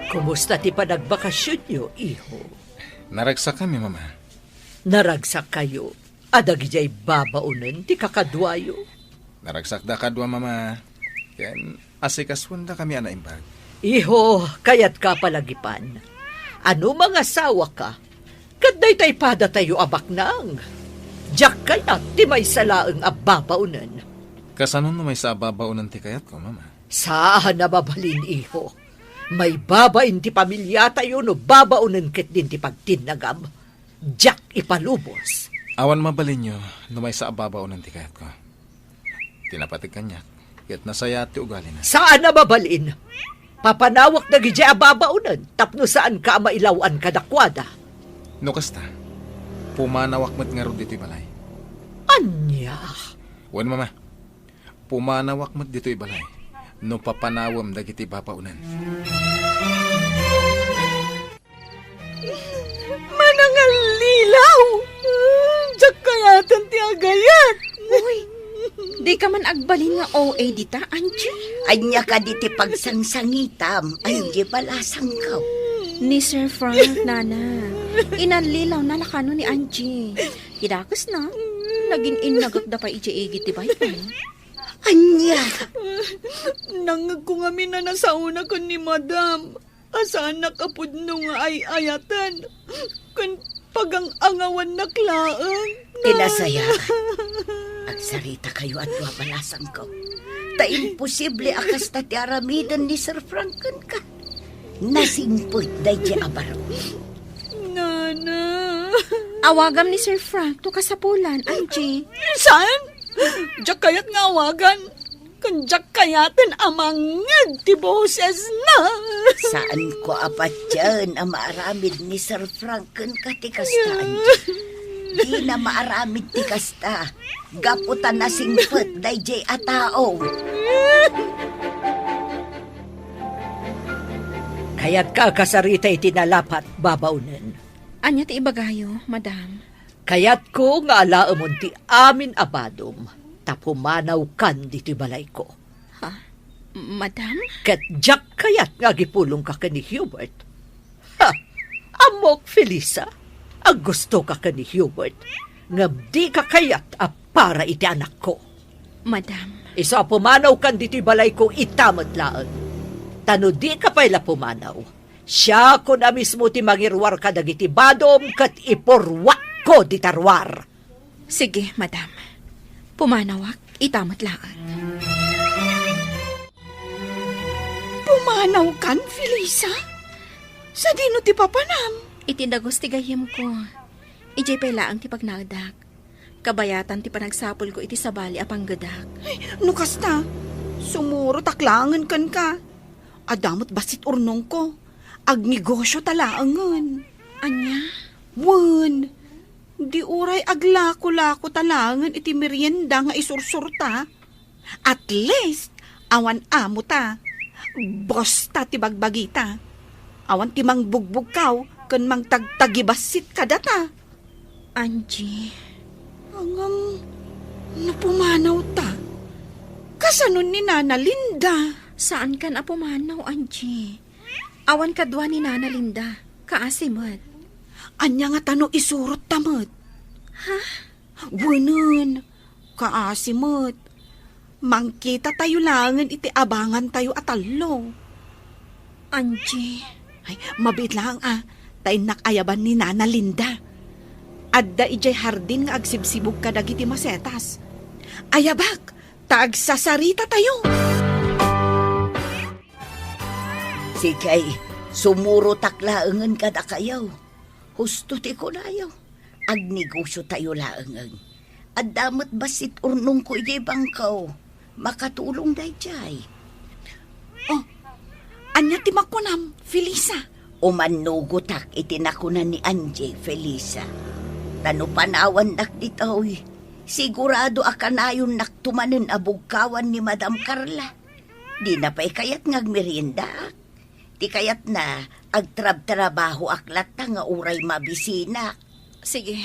Kumusta ti panagbakasyon nyo, iho? Naragsak kami, mama. Naragsak kayo. Adag jay babaunan ti kakadwayo. Naragsak da kadwa, mama. Ken asikaswan da kami anaimbag. Iho, kayat ka palagipan. Ano mga sawa ka? Kaday tay pada tayo abak nang. Diyak kayat ti may salaang ababaunan. Kasanon no may sa babaunan ti kayat ko, mama? Saan nababalin, iho? May babain ti pamilya tayo no babaunan ket din ti pagtinagam. Diyak ipalubos. Awan mabalin nyo no may sa babaunan ti kayat ko. Tinapatig kanyak, ket nasaya ti ugali na. Saan nababalin? Papanawak na gidya ababaunan tapno saan ka mailawan kadakwada. No kasta, pumanawak mo't nga ro dito'y balay. Anya? Wan, mama. Pumanawak mo't dito'y balay. No papanawam dagiti babaunan. Manangal lilaw! Diyak kayatan ti agayat! Uy, di ka man agbalin nga OA dita, Angie. Anya ka di ti pagsangsangitam. Angie balasang ka. Ni Sir Frank, nana. Inanlilaw na lakano ni Angie. Kidakos na. Naging inagak da pa iji-igi ti baybay. Anya. Nangag ko nga minanasauna ko ni Madam. Asaan nakapudno nga ay ayatan. Kun pagang-angawan naklaang. Tinasaya. Agsarita kayo at wabalasang ko. Ta imposible akas ta ti aramidan ni Sir Franken ka. Nasimpot day di abaro. Nana. Awagam ni Sir Frank to kasapulan, Angie. Saan? Diyak kayat nga awagan. Kung diyak kayatin amangad ti boses na. Saan ko apat yan ang maaramid ni Sir Franken ka ti kasta, Angie? Di na maaramid ti kasta. Gaputan na simpot day di atao. Kaya't ka kasarita itinalapat babaunan. Anya ti ibagayo, madam. Kaya't ko nga alaamon ti amin abadom. Tapumanaw kan diti balay ko. Ha? Madam? Ket jak kayat nga gipulong ka ni Hubert. Ha! Amok, Felisa. Ang gusto ka ni Hubert. Ngam di ka kayat para iti anak ko. Madam. Isa pumanaw kan diti balay ko itamot laan. Tano di ka pala pumanaw. Siya ko na mismo ti mangirwar ka dagiti badom kat iporwak ko di tarwar. Sige, madam. Pumanawak, itamot laan. Pumanaw kan, Felisa? Sa dino ti papanam? Itindagos ti gayem ko. Ijay pala ang ti pagnagdak. Kabayatan ti panagsapol ko iti sabali apang gadak. Nukas na. Sumuro taklangan kan ka. Adamot basit urnong ko. Agnegosyo talaangan. Anya? Wan. Di uray aglako-lako talangan iti merienda nga isursurta. At least, awan amo ta. Bosta ti bagbagita. Awan ti mangbugbog kaw, kan mang tagtagibasit ka data. Angie. Hanggang napumanaw ta. Kasanon ni Nana Linda. Saan kan apumanaw, Angie? Awan kadwa ni Nana Linda. Kaasimot. Anya nga tano isurot tamot. Ha? Wanan. Kaasimot. Mangkita tayo langan iti abangan tayo atalo. Angie. Ay, mabit lang tayo nakayaban ni Nana Linda. Adda ijay hardin nga agsibsibog ka dagiti masetas. Ayabak, taagsasarita tayo. Sikay, sumuro taklaangan ka da kayaw. Husto ti ko layaw. Agnegosyo tayo laangan. At damat basit urnong ko ijay bangkaw. Makatulong day jay. Oh, anya ti makunam, Felisa. Umanugutak itinakunan ni Angie, Felisa. Tano panawan dak ditoy. Sigurado akanayon naktumanen abugkawan ni Madam Carla. Di na pa'y kayat ngagmerienda. Di kayat na agtrab-trabaho aklat nga uray mabisina. Sige,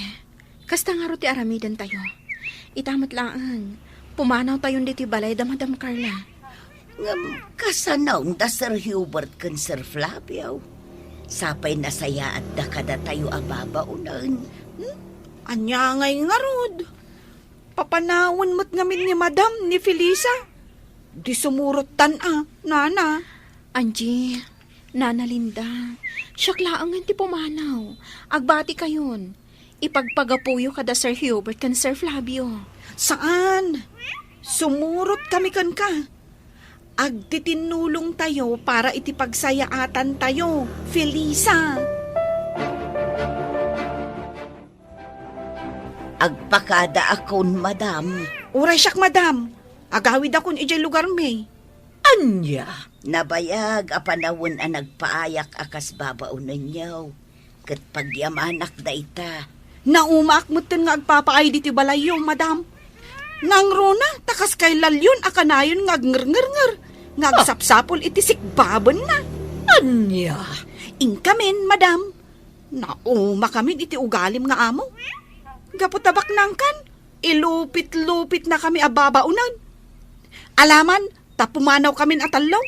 kasta nga ro ti aramidan tayo. Itamat lang, pumanaw tayon diti balay da Madam Carla. Ngam kasanaw da Sir Hubert kan Sir Flavio. Sapay nasaya at da kada tayo ababaunan. Anya ngay nga rod. Papanawan mo't ngamin ni Madam ni Felisa. Di sumurot Nana. Angie, Nana Linda, syaklaangan ti pumanaw. Agbati kayon. Ipagpagapuyo kada Sir Hubert kan Sir Flavio. Saan? Sumurot kami kan ka. Agtitinulong tayo para itipagsayaatan tayo, Felisa. Agpakada akon, Madam. Uray siyak, Madam. Agawid akon ijay lugar may. Anya, Nabayag apanawon ang nagpaayak akas babaunan niyaw. Kat pagyamanak da ita. Naumak mo nga agpapaay diti balayo, Madam. Nang rona, takas kay lalyon akanayon ngagnger-nger. Ngagsapsapol iti sikbaban na. anya. Inkamin, Madam. Nauma kamin iti ugalim nga amo. Gaputabak nangkan, ilupit-lupit na kami ababaunan. Alaman, tapumanaw kamin atalaw.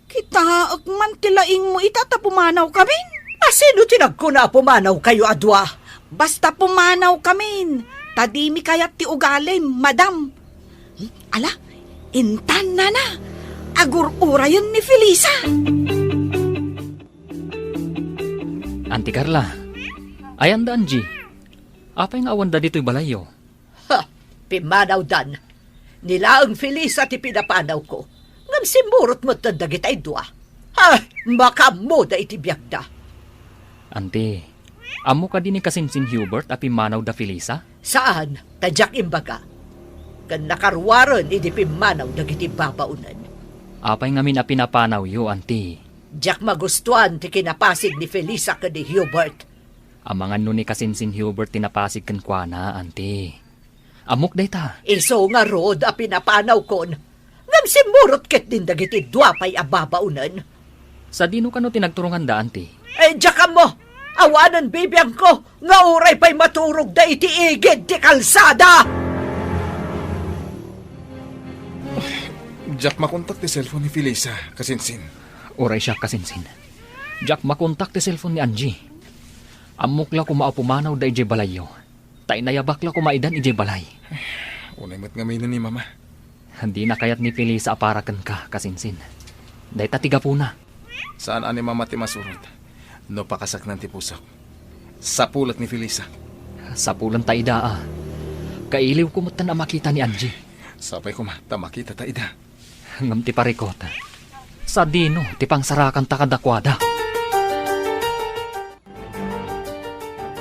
Kita man tilaing mo ita tapumanaw kamin. Asino tinagko na pumanaw kayo adwa? Basta pumanaw kamin. Tadimi kayat ti ugalim, Madam. Ala, intan na. Agur-urayan ni Felisa. Auntie Carla, ayan da Angie. Apay nga awan da dito'y balayo. Ha, pimanaw dan. Nila ang Felisa ti pinapanaw ko. Ngam simurot mo tandagit ay dua. Ha, makamoda iti biyagda. Auntie, amo ka din ni kasinsin Hubert api manaw da Felisa? Saan? Tadyak imbaga. Kan nakarwaran iti pimanaw dagiti babaunan. Apay nga min api napanaw yo, Auntie. Diyak magustuhan ti kinapasid ni Felisa ka ni Hubert. Amangan no ni kasinsin Hubert tinapasig kan kwa na, Auntie. Amok day ta. Iso nga rod a pinapanaw kon. Ngam simurot ket din dagiti dua pay ababaunan. Sa dino ka no tinagturungan da, Auntie? Diyak mo! Awanan bibiyang ko! Nga uray pa'y maturog da iti igid ti kalsada! Jack, makontak ti cellphone ni Felisa, kasinsin. Oray siya kasinsin. Jack, makontak ti cellphone ni Angie. Amok la kumapumanaw da ijay balayo. Tay nayabak la kumaidan ijay balay. Unay mat nga may ni Mama. Hindi na kayat ni Felisa aparakan ka, kasinsin. Day tatiga po na. Saan ani Mama ti masurot? No pakasak ng ti pusok. Sa pulat ni Felisa. Sa pulan ta ida. Kailiw ko na makita ni Angie. Sapay ko makita ta ida. Ngam ti parikota. Sa dino, ti pangsarakan ta kadakwada.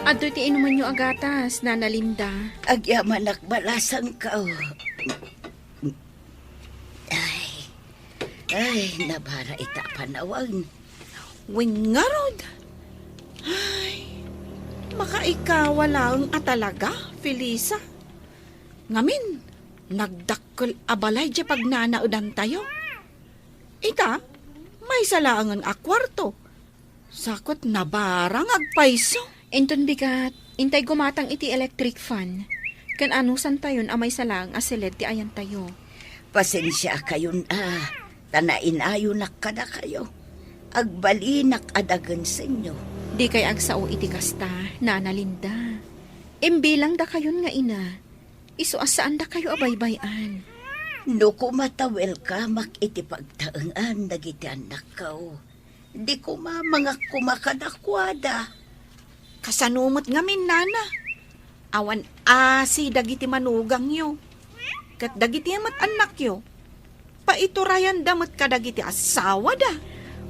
Adto ti inuman nyo agatas, Nana Linda. Agyaman akbalasan ka. Ay, nabara ita panawang. Wingarod. Ay, makaikawala ang atalaga, Felisa. Ngamin, nagdakkel abalay di pag nanaudan tayo. Ita, may salaangan akwarto. Sakot na barang agpaiso. Inton bigat, intay gumatang iti electric fan. Kan anusan tayon amay salang asilid ti ayan tayo. Pasensya kayon tanain ayo nakada kayo. Agbalinak adagan sa inyo. Di kay agsao iti kasta, Nana Linda. Imbilang da kayon nga ina. Isu asaan da kayo abaybayan. No kumatawel ka mak iti pagtaengan dagiti anak kao. Di ko mga kumakadakwada. Kasanumot ngamin, nana. Awan asi dagiti manugang yo. Kat dagiti amat anak yo. Paiturayan damot ka dagiti asawa da.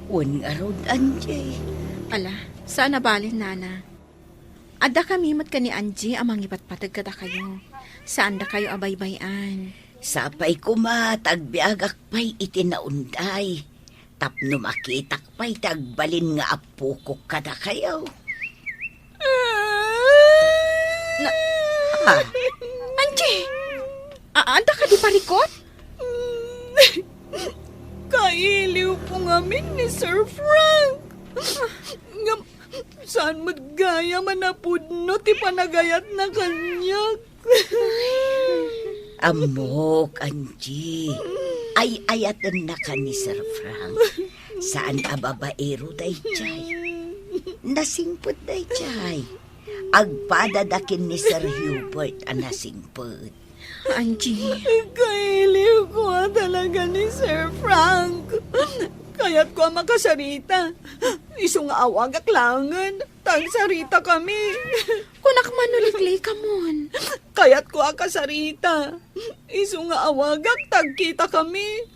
Un nga rod, Angie. Ala, saan nabalin, nana? Ada kami mat ka ni Angie amang ipatpatag kada kayo. Saan da kayo abaybayan? Sapay tagbiagak pa'y itinaunday. Tapno makitak pa'y tagbalin nga apukok kada kayo. Angie! Ada ka di parikot? Kailiw po ngamin ni Sir Frank. Saan mo't gaya manapudno ti panagayat na kanyak? Amok, Angie. Ay ayatan na ka ni Sir Frank. Saan ka babaero day chay? Nasingpot day chay. Agpadadakin ni Sir Hubert ang nasingpot. Angie. Kailiw ko talaga ni Sir Frank. Kaya't ko makasarita. Isong awag aklangan. Tagsarita kami. Kunak manulikli ka mon. Kaya't ko akasarita. Isong awagak tagkita kami.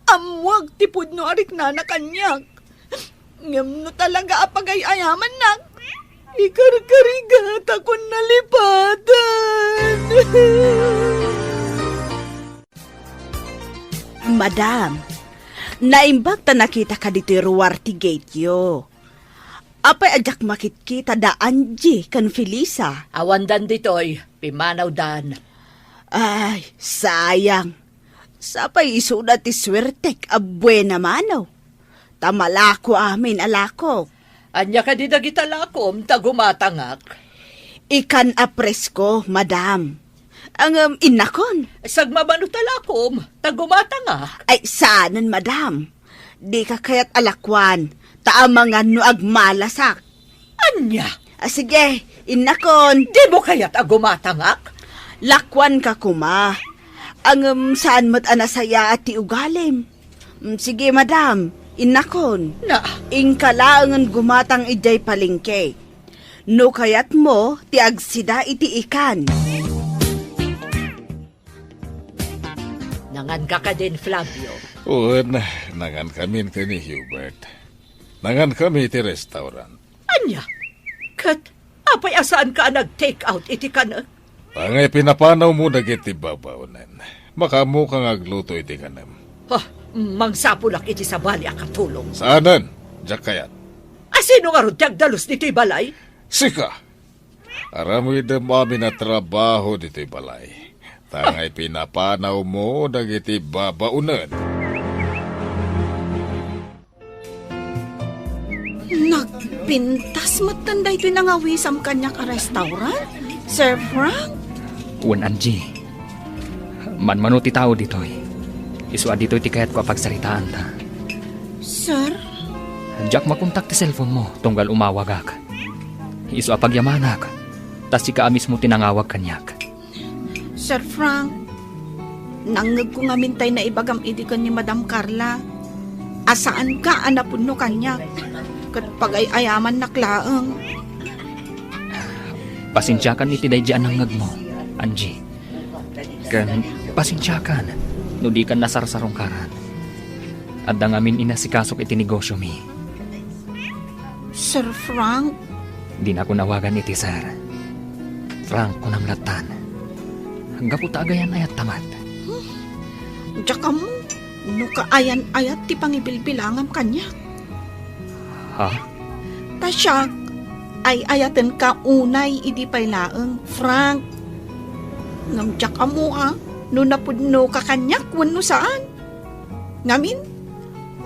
Amwag tipod no arik na kanyak. Ngam no talaga apagay-ayaman nak. Ikarkarigat akong nalipatan. Madam, naimbag ta nakita ka dito Ruwarte Gate yo. Apay ajak makit-kita da Angie kan Felisa. Awandan ditoy, pimanaw dan. Ay, sayang. Sapay isuda ti swertek abwe na manaw. Tamalako amin alako. Anya ka di dagita lakom, tagumatangak. Ikan apresko, madam. Ang inakon. Sagmabano talakom, tagumatangak. Ay, saanan, madam? Di ka kaya't alakwan. Taamangan no agmalasak. Anya, Sige, inakon. di mo kaya't agumatangak? Lakwan ka kuma. Ang saan mo't anasaya at ti ugalim. Sige, madam. Inakon. Na, Ingkalaangan gumatang ijay palingke. No kayat mo, ti agsida iti ikan. nangan ka din, Flavio. Un, nangan kami ni Hubert. Nangan kami ti restaurant. Anya, kat, apay asaan ka nag-take out iti ka na? Pangay pinapanaw mo dagiti babaunan. Makamu kang agluto iti kanam. Mangsapulak iti sa bali akatulong. Saanan? Diyak kayat. Asino nga ron dalos dito'y balay? Sika! Aramoy damami na trabaho dito'y balay. Tangay pinapanaw mo dagiti babaunan. Nagpintas matanda ito'y nangawisam kanya ka restaurant? Sir Frank? Un Angie. Manmano ti tao ditoy. Isua dito'y ti kayat ko pagsaritaan ta. Sir? Jack makontak ti cellphone mo, tunggal umawagak. Isua pagyamanak, tas si ka amis mo tinangawag kanyak. Sir Frank, nangag ko nga mintay na ibagam idikan ni Madam Carla. Asaan ka anapun no kanyak? Kat pag-ayaman naklaang. Pasensyakan iti day dyan ang ngag mo, Angie. Kan, pasensyakan. No di kan nasarsarong karan. At da ngamin inasikasok iti negosyo mi. Sir Frank? Di na ko nawagan iti sir. Frank ko nang latan. Hangga po tagayan ayat tamat. Diyak ka mo, no kaayan-ayat ti pangibilbilangam kanya. Ha? Tasyak, ay ayatan ka unay idi paylaang, Frank. Ngam diyak ka mo no napudno ka kanyak wano saan. Ngamin,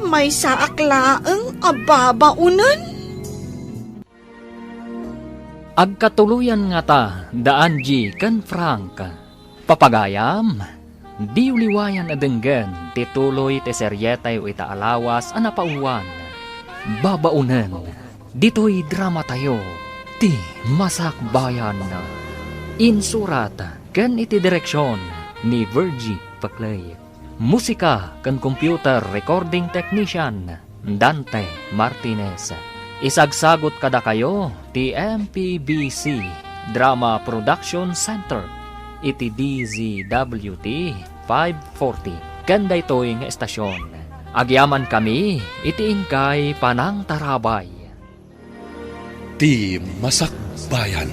may saaklaang ababaunan. Agkatuluyan nga ta, da Angie kan Frank. Papagayam, di uliwayan adenggan, tituloy te seryetay o itaalawas anapauwan. Babaunan, dito'y drama tayo, ti masakbayan na. Insurat, kan iti direksyon, ni Virgie Paclay. Musika kan computer recording technician Dante Martinez. Isagsagot kada kayo ti MPBC Drama Production Center iti DZWT 540 kanda ito'y nga estasyon. Agyaman kami iti ingkay Panang Tarabay. Ti Masakbayan.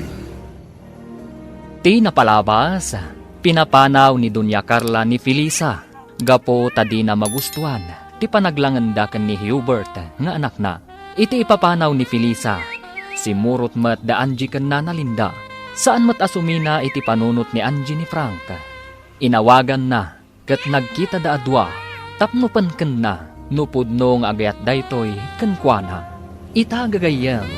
Ti napalabas, pinapanaw ni Dunya Carla ni Felisa, gapo tadi na magustuhan, ti panaglangandakan ni Hubert nga anak na. Iti ipapanaw ni Felisa, si Murot mat da Angie kan na nalinda, saan mat asumina iti panunot ni Angie ni Frank. Inawagan na, kat nagkita da adwa, tapnupan ken na, nupudno nga agayat daytoy kenkwana. Itagagayam,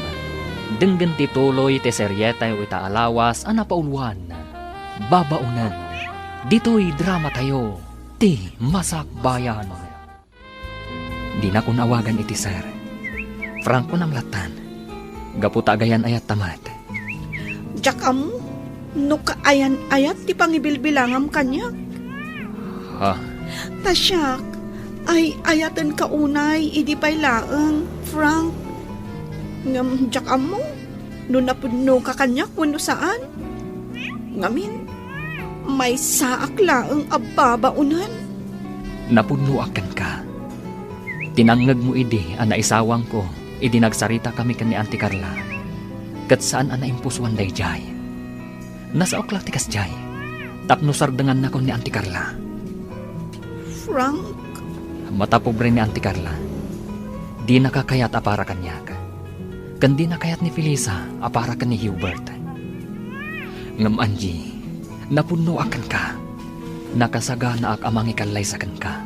denggen tituloy ti seryeta iti alawas ana pauluan. Babaunan, dito'y drama tayo, ti Masakbayan. Di na ko nawagan iti sir. Frank ko namlatan. Gaputa gayan ayat tamat. Jakam, no kaayan-ayat ti pangibilbilangam kanya. Ha? Tasyak, ay ayatan kaunay, idi pa'y laeng, Frank. Ngam, jakam mo, no napudno ka kanya kung saan. Ngamin, may saak laeng ababaunan. Napudno akan ka. Tinangag mo idi, ana isawang ko. Idi nagsarita kami kan ni Auntie Carla. Kat saan ana impuswan day jay. Nasa oklak tikas jay. Tapno sardangan na ko ni Auntie Carla. Frank? Matapobre ni Auntie Carla. Di nakakayat apara kanyak. Kan di nakayat ni Felisa apara kan ni Hubert. Ngam Angie, napuno akan ka. Nakasagana ak amang ikalay sa kan ka.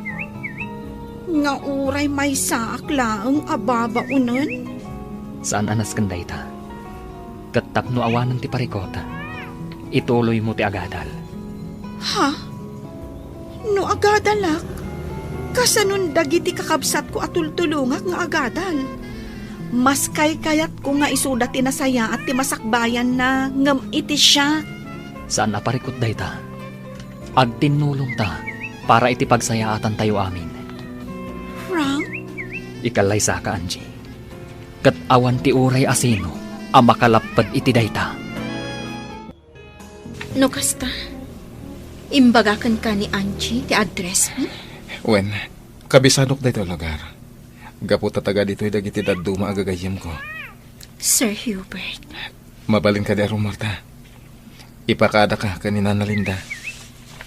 Nga uray may saak laeng ababaunan. Saan anas kanday ta? Katap no awanan ti parikota. Ituloy mo ti agadal. Ha? No agadalak? Kasanun dagiti kakabsat ko atultulungak nga agadal. Mas kayat ko nga isudat ti nasaya at ti Masakbayan na ngam iti siya. Saan naparikot day ta? Agtinulong ta para iti pagsayaatan tayo amin. Frank? Ikalay sa ka, Angie. Kat awan ti uray asino ang makalapad iti dayta. No kasta, imbagakan ka ni Angie ti address mo? Wen, kabisanok da ito lugar. Gapu tataga dito'y dagiti daduma agagayim ko. Sir Hubert. Mabalin ka di aron, Marta. Ipakaada ka kanina na Linda.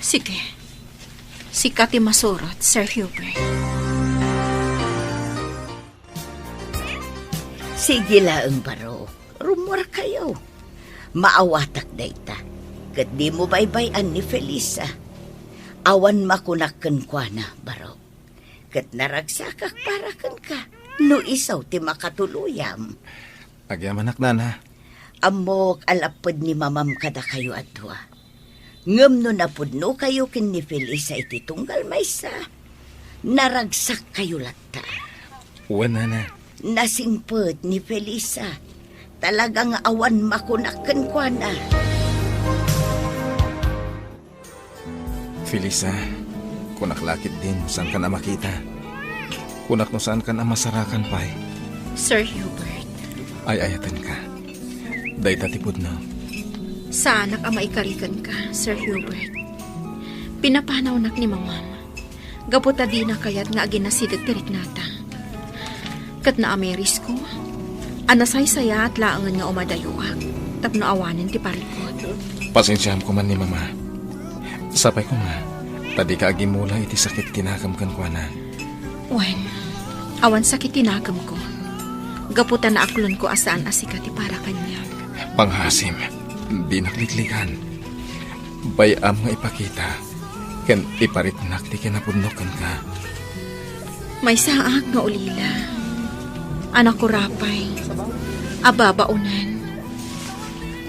Sige. Sikati masurot, Sir Hubert. Sige laeng baro, rumor kayo. Maawatak dayta. Kat di mo baybayan ni Felisa. Awan makunakken kwa na, baro. Kat naragsakak para ken ka. No isaw ti makatuluyam. Agyamanak na na. Amok alapod ni mamam kada kayo adwa. Ngem no napudno kayo ken ni Felisa iti tunggal maysa. Naragsak kayo latta. Wen na. Nasingpet ni Felisa. Talagang awan makunakken kwa na. Felisa, kunak lakit din saan ka na makita. Kunak no saan ka na masarakan pa'y. Sir Hubert. Ay ayatan ka. Day tatipod no. Saanak ang maikarikan ka, Sir Hubert. Pinapanaw nak ni mamam. Gaputa di na kayat nga aginasidag tirik nata. Kat na ameris ko, anasay saya at laangan nga umadayuak. Tapno awanin ti parikot. Pasensyam ko man ni mama. Sapay ko nga, tadi ka agimula iti sakit kinakam kan kwa na. Wen, awan sakit tinagam ko. Gaputa na aklon ko asaan asikat ti para kanya. Panghasim, di nakliklikan. Bayam nga ipakita, ken iparitnak ti kinapudnokan ka. May saak nga ulila. Anak ko rapay. Ababaunan.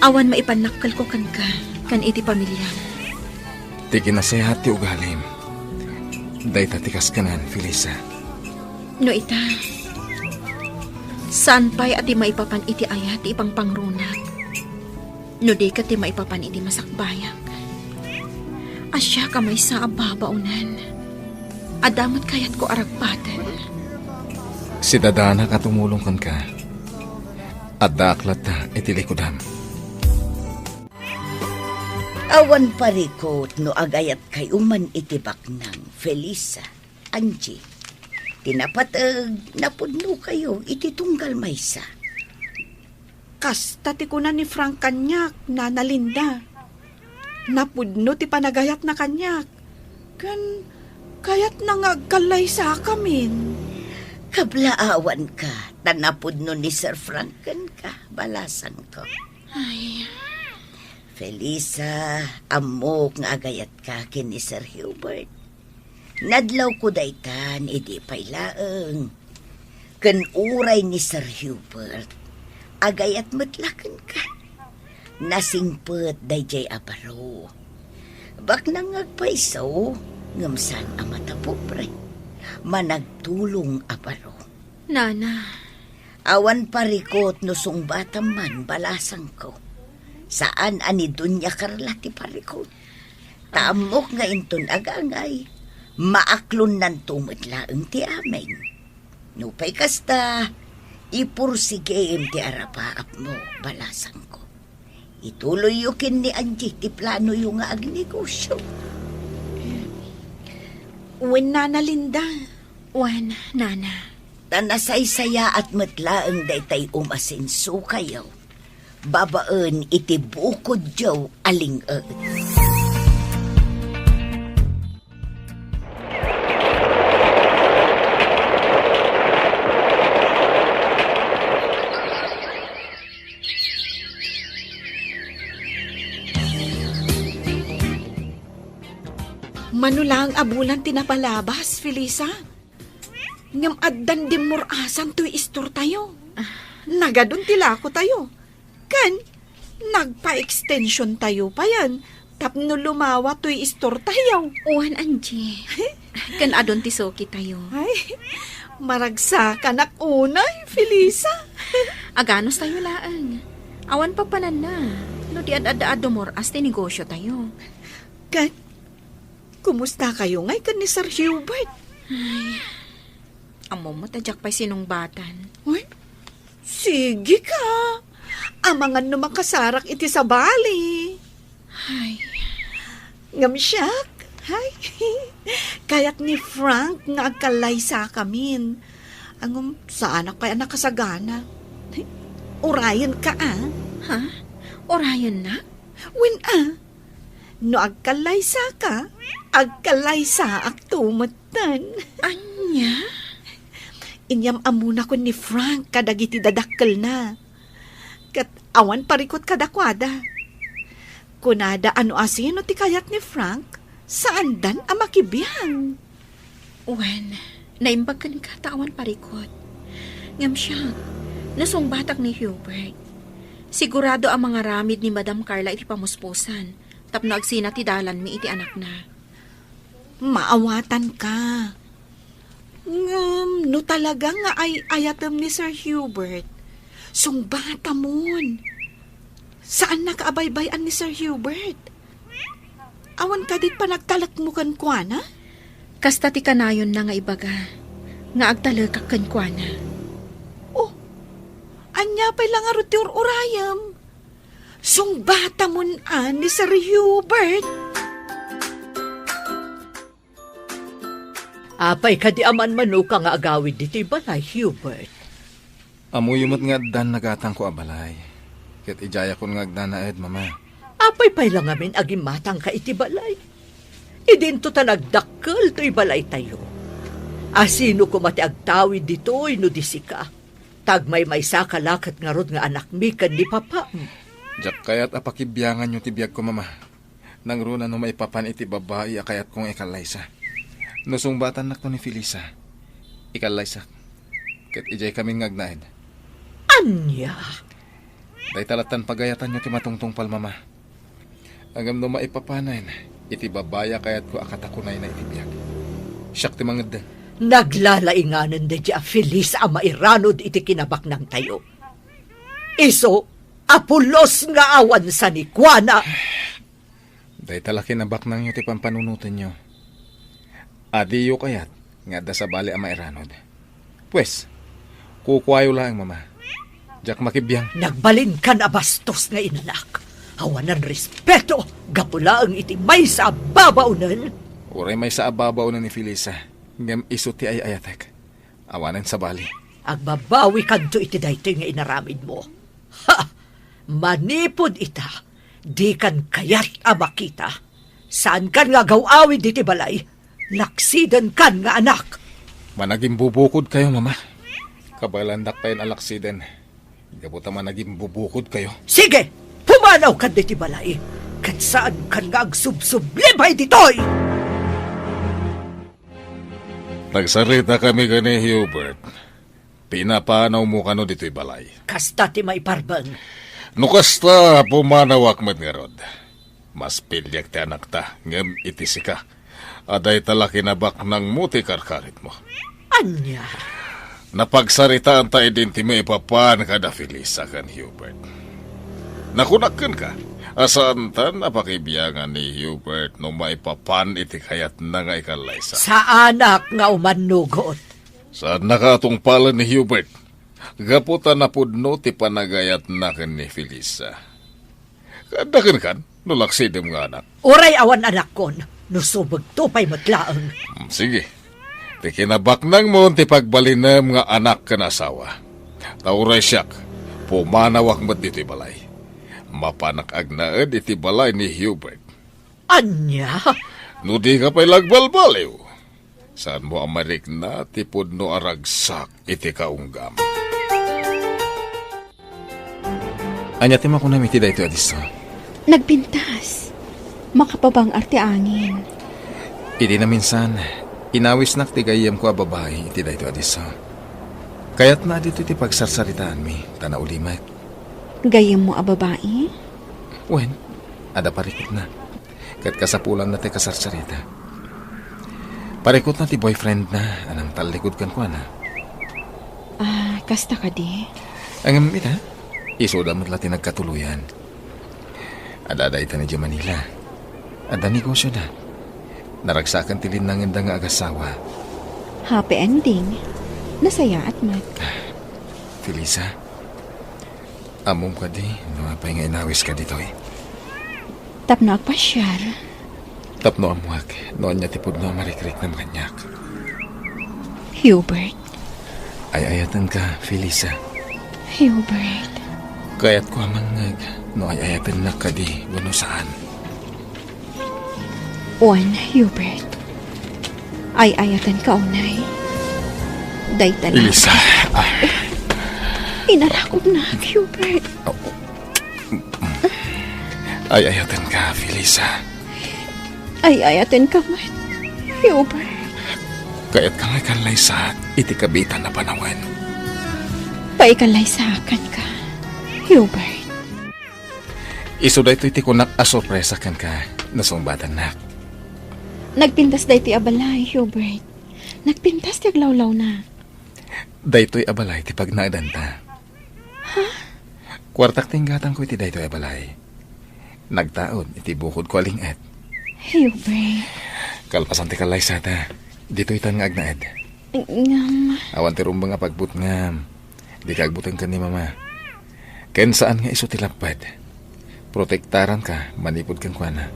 Awan maipanakal ko kan ka, kan iti pamilya. Ti kinasehat ti ugalim. Day tatikas kanan, Felisa. No ita, saan pa'y ati maipapan iti ayat ti ipang pangrunag? No di ka ti maipapan iti Masakbayan. Asya ka may sa ababaunan. Adamat kayat ko aragpatan. Si Dadana katumulong kan ka. At daaklat ta itilikudam. Awan parikot no agayat kay uman itibak ng Felisa, Angie. Tinapatag napudno kayo ititunggal maysa. Kasta ti kunan ni Frank kanyak, Nana Linda. Napudno ti panagayat na kanyak. Kayat nangagkalay sa kamin. Kablaawan ka, tanapudno ni Sir Franken ka, balasan ko. Ay, Felisa, amok nga agayat ka kin ni Sir Hubert. Nadlaw ko daytan, idi paylaeng. Ken uray ni Sir Hubert, agayat matlaken ka. Nasingpet dayjay abaro. Bak nangagpaisaw, ngamsan ang mata pobre. Managtulong abaro. Nana, Awan parikot no sungbatam man balasang ko. Saan ani Dunya Carla ti parikot. Taamok nga inton agangay. Maaklon nan tumadlaeng ti amin. Nupay kasta, ipursigem ti arapaap mo balasang ko. Ituloy yukin ni Angie ti plano yung nga agnegosyo. Wen Nana Linda. wan, Nana. Tanasaysaya at matlaeng daytay umasinso kayo. Babaan iti bukod jaw aling-eet. Manulang abulan tinapalabas, Felisa. Ngam addan dimurasan to'y istor tayo. Nagadun tilako tayo. Kan, nagpa-extension tayo pa yan. Tapno lumawa to'y istor tayo. Wan, Angie. Kan adon ti Soki tayo. Ay, maragsa ka nak unay, Felisa. Aganos tayo laang. Awan pa panan na. No di ad-ad dumoras ti negosyo tayo. Kan, kumusta kayo ngay kan ni Sir Hubert? Amo mo tadyak pa'y sinungbatan. Uy, sige ka. Amangan naman kasarak iti sa bali. Ay, Ngam siyak. Hay. Kayat ni Frank nga agkalay sa kamin. Angum, sa anak pa'y anak kasagana. Urayan ka ha? Orayan na? Win no agkalay sa ka, agkalay sa aktumatan. Anya? Inyam amuna ko ni Frank kadagiti dadakkel na. Kat awan parikot kadakwada. Kunada ano asino ti kayat ni Frank, saan dan amakibiyang. Wan, naimbag ka ni katawan parikot. Ngam siya, nasungbatak ni Hubert. Sigurado ang mga ramid ni Madam Carla iti pamuspusan. Tapno agsina ti dalan mi iti anak na. Maawatan ka. No talaga nga ay ayatem ni Sir Hubert. Sungbata mon. Saan nakaabaybayan ni Sir Hubert? Awan ka dit pa nagtalak mo kan kuana? Kasta ti kanayon na nga ibaga. Nga agtalakak kan kuana. Oh, anya pa'y lang arot yung urayam. Sungbata mon ni Sir Hubert. Apay kadi aman manuka nga agawid dito'y balay, Hubert. Amuyumot nga dan nagatang ko abalay. Ket ijaya ko nga agdanaed, mama. Apay pa'y lang amin aging matang ka iti balay. Idinto ta nagdakkel to'y balay tayo. Asino ko mati agtawid dito'y no disika. Tagmay may sakalakat nga rod nga anak mi kan ni papa. Jak kayat apakibyangan nyo tibiyag ko, mama. Nang runa no maipapan iti babae akayat kong ikalaysa. Nusungbatan na ko ni Felisa. Ikalaysa. Ket ijay kaming ngagnaed. Anya? Day talatan pagayatan nyo ti matungtong pal, mama. Agam no maipapanan, iti babaya kayat ko akatakunay na itibiyag. Siyak ti mangad. Naglalainganan da di a Feliz ama iranod iti kinabak ng tayo. Iso, apulos nga awan sa ni Kuana. Day talaki na bak nang nyo ti pampanunutan nyo. Adiyo kayat, nga da sa bali ama iranod. Pues, Kukwayo lang, mama. Jak makibiyang. Nagbalin ka na bastos nga inanak. Hawanan respeto, gapula ang itimay sa babaunan. Uray may sa ababaw na ni Felisa. Ngam iso ti ay ayatek. Awanan sa bali. Agbabawi kanto iti daytoy nga inaramid mo. Ha! Manipod ita. Di kan kayat abakita. Saan kan nga gawawid iti balay? Laksidan kan nga anak. Managing bubukod kayo, mama. Kabalandak pa yun alaksiden. Gabuta managing bubukod kayo. Sige! Pumanaw ka diti balay. Kat saan kan nga agsubsublibay ditoy? Nagsarita kami gani, Hubert. Pinapanaw mo kano dito'y balay. Kasta ti may parbang. Nukasta pumanawak met nga rod. Mas pilyak ti anak ta, ngem itisi ka. Aday tala kinabak ng muti karkarit mo. Anya? Napagsaritaan tayo din ti may papan kada Felisa kan Hubert. Nakunakan ka. Asaan tan napakibiyangan ni Hubert no may papan iti kayat na nga ikalaysa. Sa anak nga umanugot. Saan nakatong pala ni Hubert? Gaputa na pudno ti panagayat na ken ni Felisa. Kadakan kan, nulaksidem nga anak. Uray awan anak kon, nusubag tupay matlaang. Sige. Ti kinabak nang mo ti pagbalinem nga anak ken asawa. Tauray siyak, pumanawak met diti balay. Mapanak agnaed iti balay ni Hubert. Anya? No di ka pa'y lagbalbaliw. Saan mo amarik na tipod no aragsak iti kaunggam. Anya ti makunam iti dayto adiso. Nagpintas. Makapabang arte angin. Iti na minsan, inawis nak ti gayem ko a babae iti dayto adiso. Kayat na dito ti pagsarsaritaan mi, tanaw limat. Gayem mo a babae? Wen, ada parikot na. Kat kasapulan na ti kasarsarita. Parikot na ti boyfriend na, anang talikod kan ko na. Kasta ka di? Ang ita, isoda mo't lati nagkatuluyan. Ada ita ni Manila. Ada negosyo na. Naragsakan tilin ng indang nga agasawa. Happy ending. Nasaya at mat. Felisa, amom ka di, no apay nga inawis ka dito eh. Tapno agpasyal. Tapno amuak, noon niya tipod no marikrik na makanyak. Hubert. Ay ayatan ka, Felisa. Hubert. Kayat ko amangag, no ay ayatan na ka di, wano saan. Juan, Hubert. Ay ayatan ka unay. Day talaga. Felisa, Inarakog na, Hubert. ay ayatan ka, Felisa. Ay ayatin ka man, Hubert. Kayat ka nga kalay sa iti kabitan na panawan. Paikalay sa akin ka, Hubert. Iso da ito iti kunak asorpresa kan ka, nasumbatan na. Nagpintas da iti abalay, Hubert. Nagpintas ti aglawlaw na. Daytoy abalay ti pagnaadan ta. Ha? Kwartak tinggatan ko iti daytoy abalay. Nagtaod iti bukod ko alingat. Hubert. Kalpasan ti kalay sa ta. Dito itan nga agnaed. Ngam. Awan ti rumba nga pagbut ngam. Di kagbutan ka ni mama. Ken saan nga iso ti lapad. Protektaran ka, manipod kang kuana.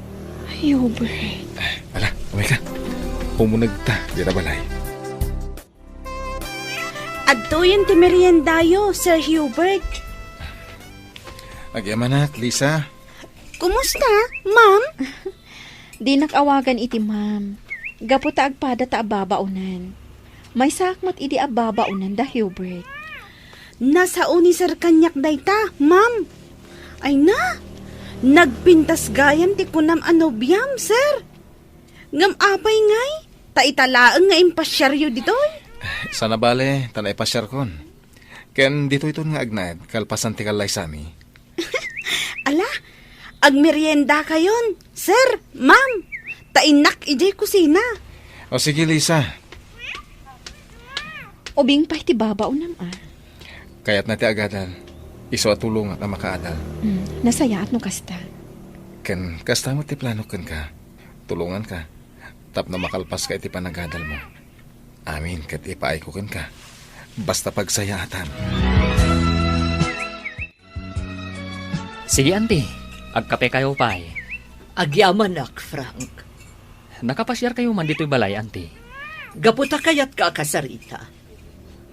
Hubert. Ala, umay ka. Pumunag ta, di na balay. Adtoyin ti meriendayo, Sir Hubert. Nagyamanak, Lisa. Kumusta, ma'am? Di nakawagan iti ma'am. Gaputa agpada ta ababaunan. May sakmat iti ababaunan da, Hubert. Nasa uni Sir kanyak dayta, ma'am. Ay na, nagpintas gayam ti kunam anobyam, sir. Ngam apay ngay, taitalaang nga impasyaryo ditoy. Sana bale, tanay pasyar kon. Ken dito ito nga agnaed, kalpasan ti kalay sami. Ala, agmerienda kayon, sir, ma'am. Tainak ijay kusina. O sige, Lisa. Ubing pa iti babaunam Kayat na ti agadal. Iso at tulong at makaadal. Nasaya at no kasta. Ken, kasta mo ti plano ken ka. Tulungan ka. Tap na makalpas ka iti panagadal mo. Amin, kat ipaay ko ken ka. Basta pagsayatan. Sige, auntie. Agkape kayo pa eh. Agyaman nak, Frank. Nakapasyar kayo man dito'y balay, auntie. Gaputa kayat ka kasarita.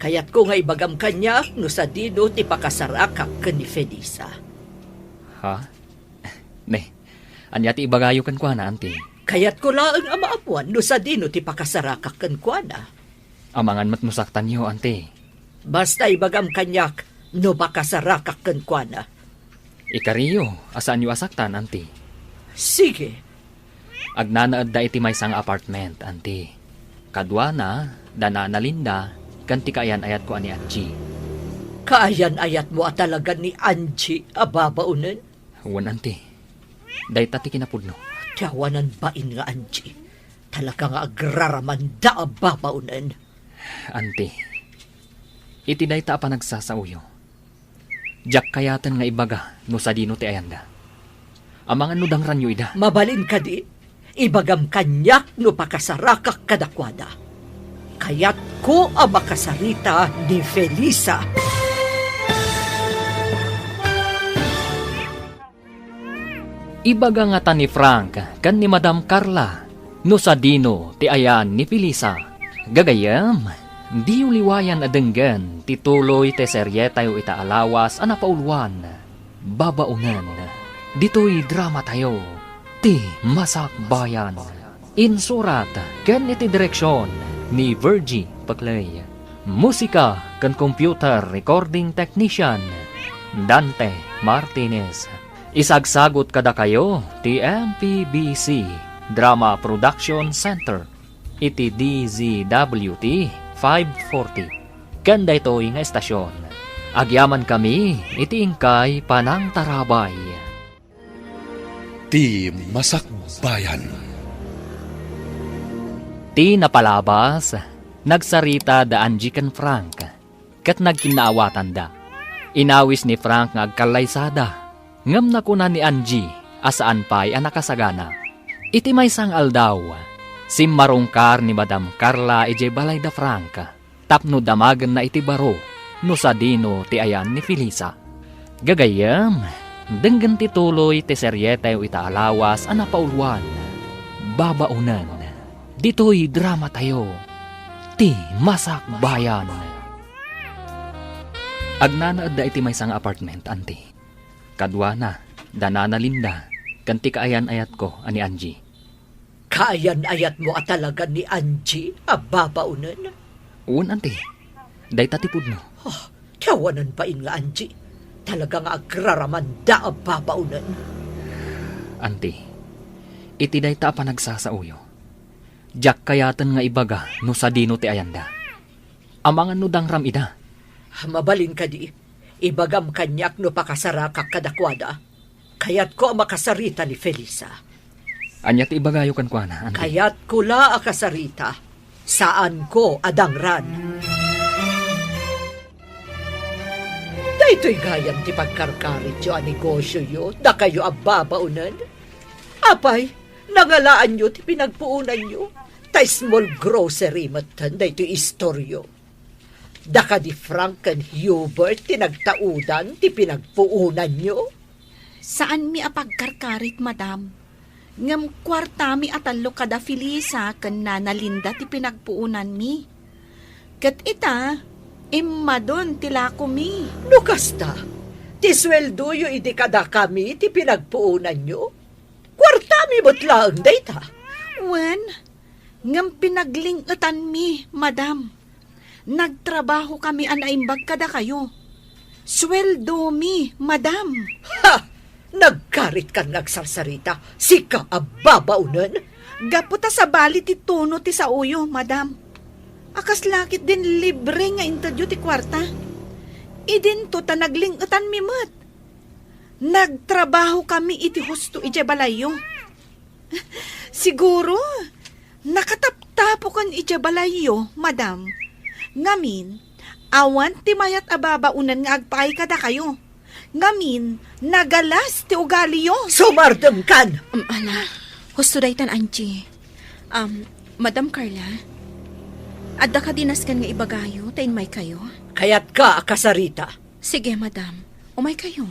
Kayat ko nga ibagam kanya no sa dino ti pakasarakak ka ni Felisa. Ha? Ne, anya ti ibagayo kan kwa na, auntie. Kayat ko laang amaapuan no sa dino ti pakasarakak kan kwa na. Amangan matnusaktan niyo, auntie. Basta ibagam kanyak no pakasarakak kan kwa na. Ikariyo, asaan niyo asaktan, auntie? Sige. Agnanaad da iti may sang apartment, auntie. Kadwa na, danana Linda, kanti kaayan ayat ko ani Angie. Kaayan-ayat mo at talaga ni Angie ababaunan? Huwan, auntie. Day tati kinapudno. Tiyawanan bain nga Angie. Talaga nga agraraman da ababaunan. Auntie, iti day ta pa nagsasauyo. Diyak kayatan nga ibaga no sa dino ti ayanda. Amangan no dang ranyo ida. Mabalin ka di, ibagam kanyak no pakasarakak kadakwada. Kayat ko ang makasarita ni Felisa. Ibaga nga ta ni Frank kan ni Madam Carla no sa dino ti ayan ni Felisa. Gagayam, di uliwayan adenggan tituloy te seryeta yu itaalawas anapaulwan. Babaunan, dito'y drama tayo ti Masak Bayan. Insurat ken iti direksyon ni Virgie Paclay. Musika ken computer recording technician Dante Martinez. Isagsagot kada kayo ti MPBC Drama Production Center iti DZWT 540. Kanda ito'y nga estasyon. Agyaman kami iti ingkay Panang Tarabay. Ti Masak Bayan. Ti napalabas, nagsarita da Angie ken Frank, kat nagkinaawatan da. Inawis ni Frank nga agkalaysada, ngam na kuna ni Angie, asaan pa'y anakasagana. Iti may sang aldaw, simmarungkar ni Madam Carla ije balay da Frank, tapno damagan na iti baro, no sa dino ti ayan ni Felisa. Gagayam, denggan ti tuloy ti seryeta yu itaalawas anapaulwan. Babaunan. Dito'y drama tayo, ti Masak Bayan. Agnanaad da iti may sang apartment, auntie. Kadwa na, danana Linda, kanti kaayan ayat ko, ani Angie. Kaayan-ayat mo at talaga ni Angie ababaunan? Uwan, auntie. Day tatipod no. Oh, tiyawanan bain nga Angie. Talaga nga agraraman da ababaunan. Auntie, iti day ta pa nagsasauyo. Diyak kayatan nga ibaga no sa dino ti ayanda. Amangan no dang ram ida. Mabalin ka di, ibagam kanyak no pakasarakak kadakwada. Kayat ko ang makasarita ni Felisa. Anyat ibagayo kan kwa na, auntie. Kayat ko la akasarita, saan ko adangran. Dayto'y gayam ti pagkarkarit yo ang negosyo yo, da kayo ababaunan. Apay, nangalaan nyo ti pinagpuunan nyo. Ta small grocery matan, dayto'y istoryo. Da ka di Frank and Hubert ti nagtaudan ti pinagpuunan nyo. Saan mi apagkarkarit, madam? Ngam kwarta mi atalo kada Felisa ken Nana Linda ti pinagpuunan mi. Ket ita, immadon tila ko mi. Lukasta, ti sweldo yo idi kada kami ti pinagpuunan nyo. Kwarta mi butlaang dayta. Wen, ngam pinaglingetan mi, madam. Nagtrabaho kami anaimbag kada kayo. Sweldo mi, madam. Ha! Nagkarit kang nagsarsarita, sika ababaunan. Gaputa sa bali ti tuno ti sa uyo, madam. Akas lakit din libre nga interview ti kwarta. Idin to ta naglingetan mi mat. Nagtrabaho kami iti husto iti balayo. Siguro, nakataptapo kan iti balayo, madam. Ngamin, awan ti mayat ababaunan nga agpay kada kayo. Ngamin, nagalas ti ugali yo. Sumardam kan! Ana, husto daytan Angie. Madam Carla, Adda ka dinaskan nga ibagayo, tayin may kayo. Kayat ka, kasarita. Sige, madam. Umay kayo.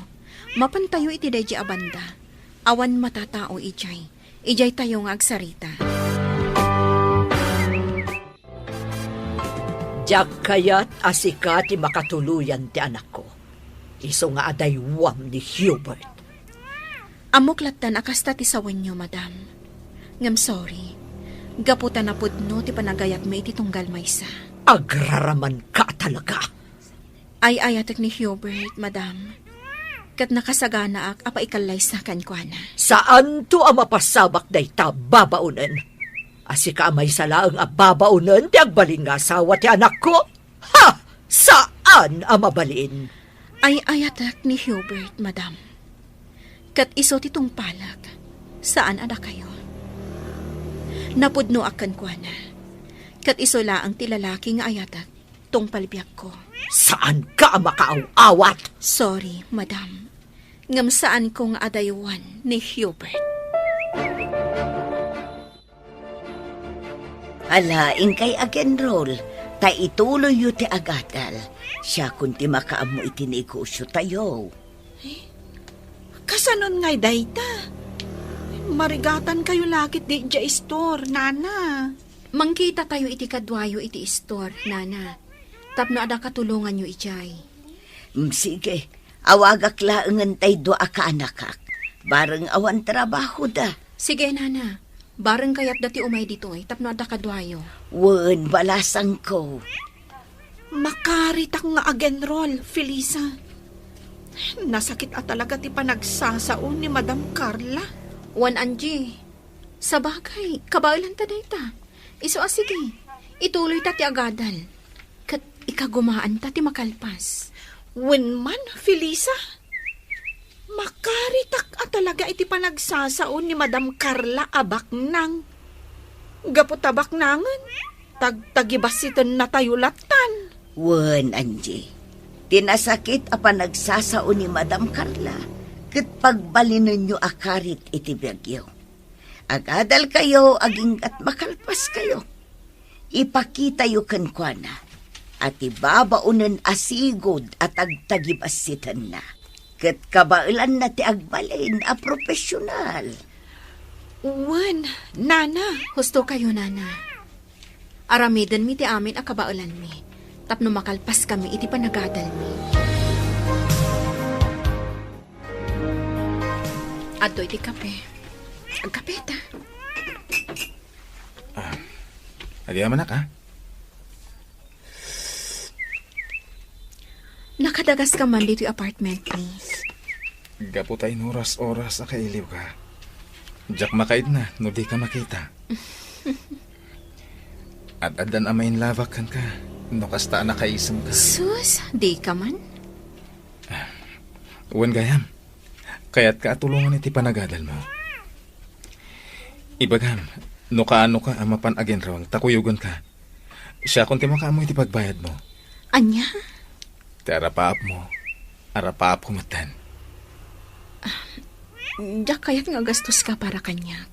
Mapantayo iti day abanda. Awan matatao ijay. Ijay tayo nga agsarita. Diyak kayat asika ti makatuluyan ti anak ko. Iso nga adaywam ni Hubert. Amuklatan akasta ti sawan nyo, madam. Ngam sorry. Gaputan na pudno ti panagayat may iti tunggal maysa. Agraraman ka talaga. Ay ayatek ni Hubert, madam. Kat nakasagana ak apa ikalay sa kankwana. Saan to ang mapasabak day ta babaunan? Asika may salaang ababaunan ti agbalin nga asawa ti anak ko? Ha! Saan ang mabalin? Ay ayatek ni Hubert, madam. Kat iso titong palak. Saan ada kayo? Napudno akan kuana. Kat iso laang ti lalaki nga ayatek tong palibyak ko. Saan ka makaaw-awat? Sorry, madam. Ngam saan kong adayuan ni Hubert. Alaing kay agenrol, ta ituloy yu ti agadal. Siya kunti makaamo iti negosyo tayo. Kasanon ngay dayta? Marigatan kayo lakit di dya store, nana. Mangkita tayo iti kadwayo iti store, nana. Tapno ada katulungan nyo ijay. Sige, awagak laangan tay doa ka anakak. Bareng awan trabaho da. Sige, nana. Bareng kayat dati umay dito ay tapno ada kadwayo. Wen, balasang ko. Makaritak nga agenrol, Felisa. Nasakit at talaga ti panagsasaon ni Madam Carla. Wan Angie. Sa bagay, kabailan ta dayta. Iso sige. Ituloy ta ti agadal. Kat ikagumaan ta ti makalpas. Wen man, Felisa. Makaritak at talaga iti panagsasaon ni Madam Carla abak nang. Gaputabak nangan. Tagtagibasitan na tayo latan. Wen, Angie. Tinasakit apa nagsasaon ni Madam Carla. Kat pagbalinan nyo akarit iti biyagyo. Agadal kayo, aging at makalpas kayo. Ipakita yu kankwana. At ibabaunan asigod at agtagibasitan na. Kat kabailan na ti agbalin a profesional. Wen, nana. Husto kayo, nana. Aramidan mi ti amin a kabailan mi. Tapno makalpas kami iti panagadal mi. Adto iti kape. Agkape ta. Agyaman ka? Nakadagas ka man dito apartment ni. Gapo tayo oras-oras na kailiw ka. Diyak makaid na, no di ka makita. At adan amayin lavakan ka, no kasta na kaisam ka. Sus, di ka man? Uwan gayam, kaya't ka tulungan iti panagadal mo. Ibagam, no kaano ka amapan again rawang takuyugan ka. Siya kung timakaamo iti pagbayad mo. Anya? Ti arapaap humatan. Diyak kaya't nga gastos ka para kanyak.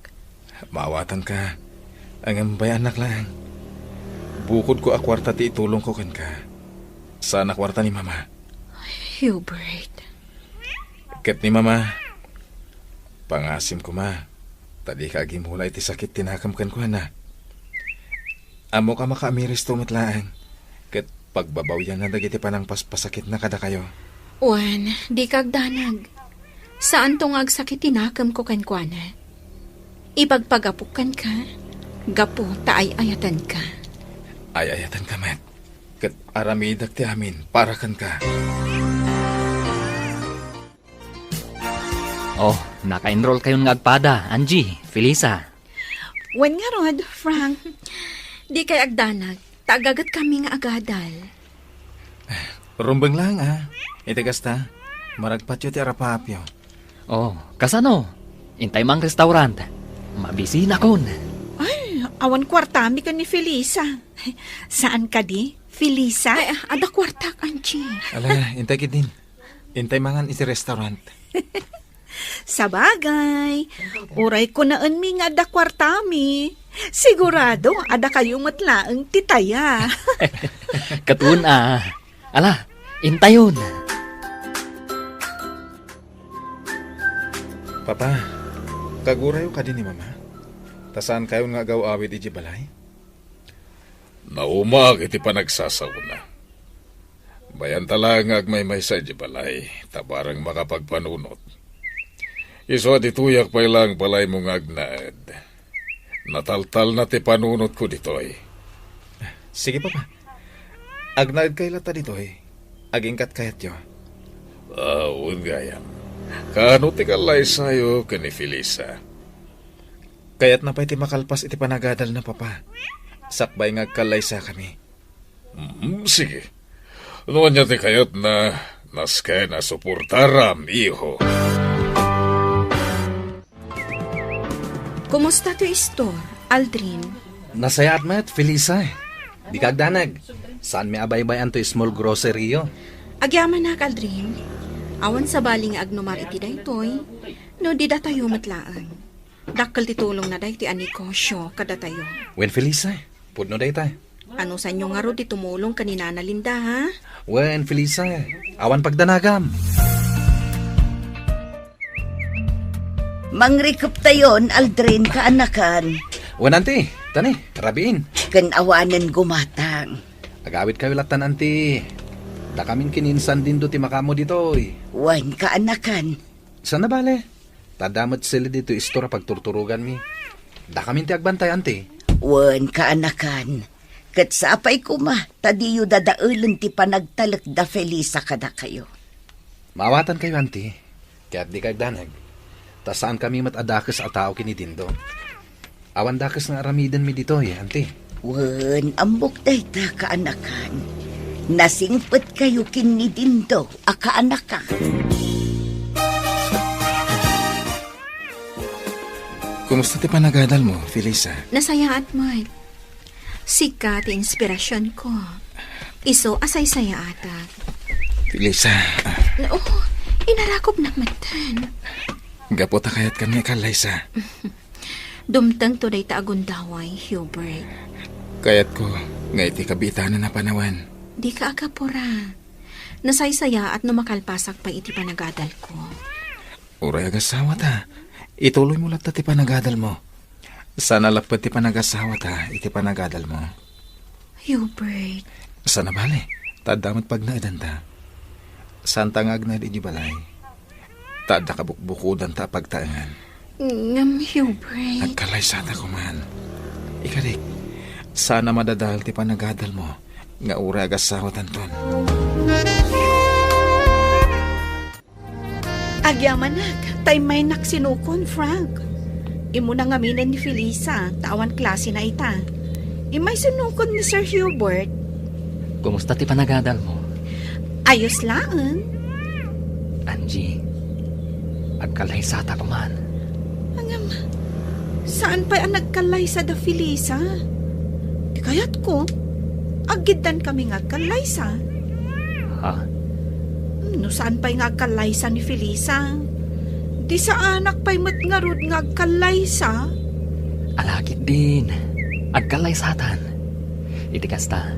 Maawatan ka, ang ambay anak lang. Bukod ko akwarta ti itulong ko kan ka. Sana kwarta ni mama. Hubert. Ket ni mama, pangasim ko ma. Tadi ka agimulay ti sakit tinakam kan ko na. Amo ka makaamiris tumitlaang. Ket pagbabawyan na dagiti panang paspasakit na kada kayo. Wan, di kagdanag. Saan tong agsakit tinakam ko kankwana? Ipagpagapukan ka, gapo taay ayatan ka. Ay-ayatan ka, Matt. Ket aramidak ti amin, para kan ka. Oh, naka-enroll kayong ngagpada, Angie, Felisa. Wen nga rod, Frank. Di kay agdanag, tagagat kami nga agadal. Rumbang lang, Itigas ta, maragpatyo ti arapapyo. Oh, kasano? Intay mang restaurant. Mabisi na kon. Ay, awan kwartami ka ni Felisa. Saan ka di, Felisa? Ay, ada kwartak, Angie. Ala, intay kitin. Intay mangan iti restaurant. Sabagay, uray ko naan mi nga da kwartami. Sigurado, ada kayong matlaang titaya. Katun Ala, intayon. Papa, kagurayo ka din ni mama. Tasaan kayo nga gaw-awid iji balay? Naumag iti panagsasauna. Bayan talaga agmay-may sa iji balay, tabarang makapagpanunot. Iso at ituyak pa lang balay mong agnaad. Nataltal na ti panunot ko ditoy. Sige, papa. Agnaid kay lata dito Agingkat kayat yo. Gayam. Kano ti kalay sayo ka ni Felisa? Kayat na pa iti makalpas iti panagadal na, papa. Sakbay ngagkalay sa kami. Sige. Noon niya ti kayat na naskay na suportaram, iho. Kumusta to store, Aldrin? Nasayat met, Felisa. Di kagdanag. Saan may abay-bayan to small grocery yo? Agyaman na, Aldrin. Awan sa baling agnumar iti daytoy, no di datayo matlaan. Dakkel ti tulong na day ti anikosyo kada tayo. Wen, Felisa. Pudno day tayo. Ano sa inyo nga ro di tumulong kanina na Linda, ha? Wen, Felisa. Awan pagdanagam. Mangrikup tayon, Aldrin, kaanakan. Wen, anti. Tani, rabiin. Kanawanan gumatang. Agawit kayo latan, anti. Da kamin kininsan din do ti makamo dito. Wan kaanakan. Sana bale? Tadamat sila dito istora pagturturugan mi. Da kamin ti agbantay, anti. Wan kaanakan. Kat sapay kuma, tadiyo dadaulan ti panagtalak da Felisa kada kayo. Maawatan kayo, anti. Kaya't di kagdanag. Tasaan kami matadakas at tao kinidindo. Awan dakas nga aramidan mi dito, anti. Wan, ambok day ta kaanakan. Nasingpet kayo kinidindo, akaanakan. Kumusta ti panagadal mo, Felisa? Nasaya at Mike. Sika ti inspirasyon ko. Iso asay saya atat. Felisa, Oh, inarakop na matan. gapota kayat kami kalaysa. Dumtang to day ta agundaway, Hubert. Kayat ko, nga iti kabitanan na panawan. Di ka agapura. Nasaysaya at numakalpasak pa iti panagadal ko. Uray agasawa ta. Ituloy mo lata ti panagadal mo. Sana lapad ti panagasawa ta, iti panagadal mo. Hubert. Sana bale, tadamat pagnaidan ta. Santa nga agnaid iji balay. Tada kabukbukudan ta pagtaangan. Ngam, Hubert. Nagkalaysa ta kuman. Ikarik, sana madadahal ti panagadal mo. Nga ura agasawa tanton. Agyamanak, tay may naksinukon, Frank. Imo na ngaminan ni Felisa, tawan klase na ita. Imay sinukon ni Sir Hubert. Kumusta ti panagadal mo? Ayos laan. Angie, agkalaysata ko man. Angam, saan pa ang nagkalay sa da Felisa? Di kayat ko, agidan kami nga kalay sa. Ha? No saan pa'y nga kalay sa ni Felisa? Di sa anak pa'y matngarod nga kalay sa. Alakit din. Agkalaysatan. Iti kasta,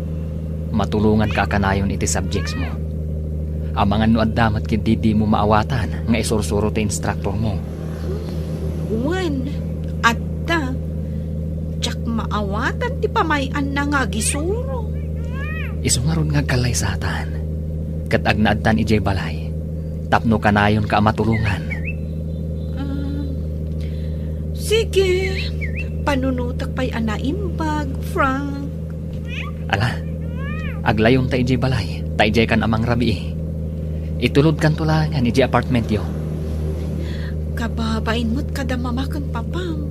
matulungan ka kanayon iti subjects mo. Amangan no addamat kiti di mo maawatan nga isursuro ti instructor mo. Wan, adda. Tsak maawatan ti pamayan na nga gisuro. Isungaron nga kalaysatan. Kat agnaadtan ijay balay. Tapno kanayon ka matulungan. Sige, panunutak pa'y anaimbag, Frank. Ala, aglayon ta ijay balay. Ta ijay kan amang rabi. Itulod kan tulangan ijay apartment yo. Kababain mo't kada mamakan papam.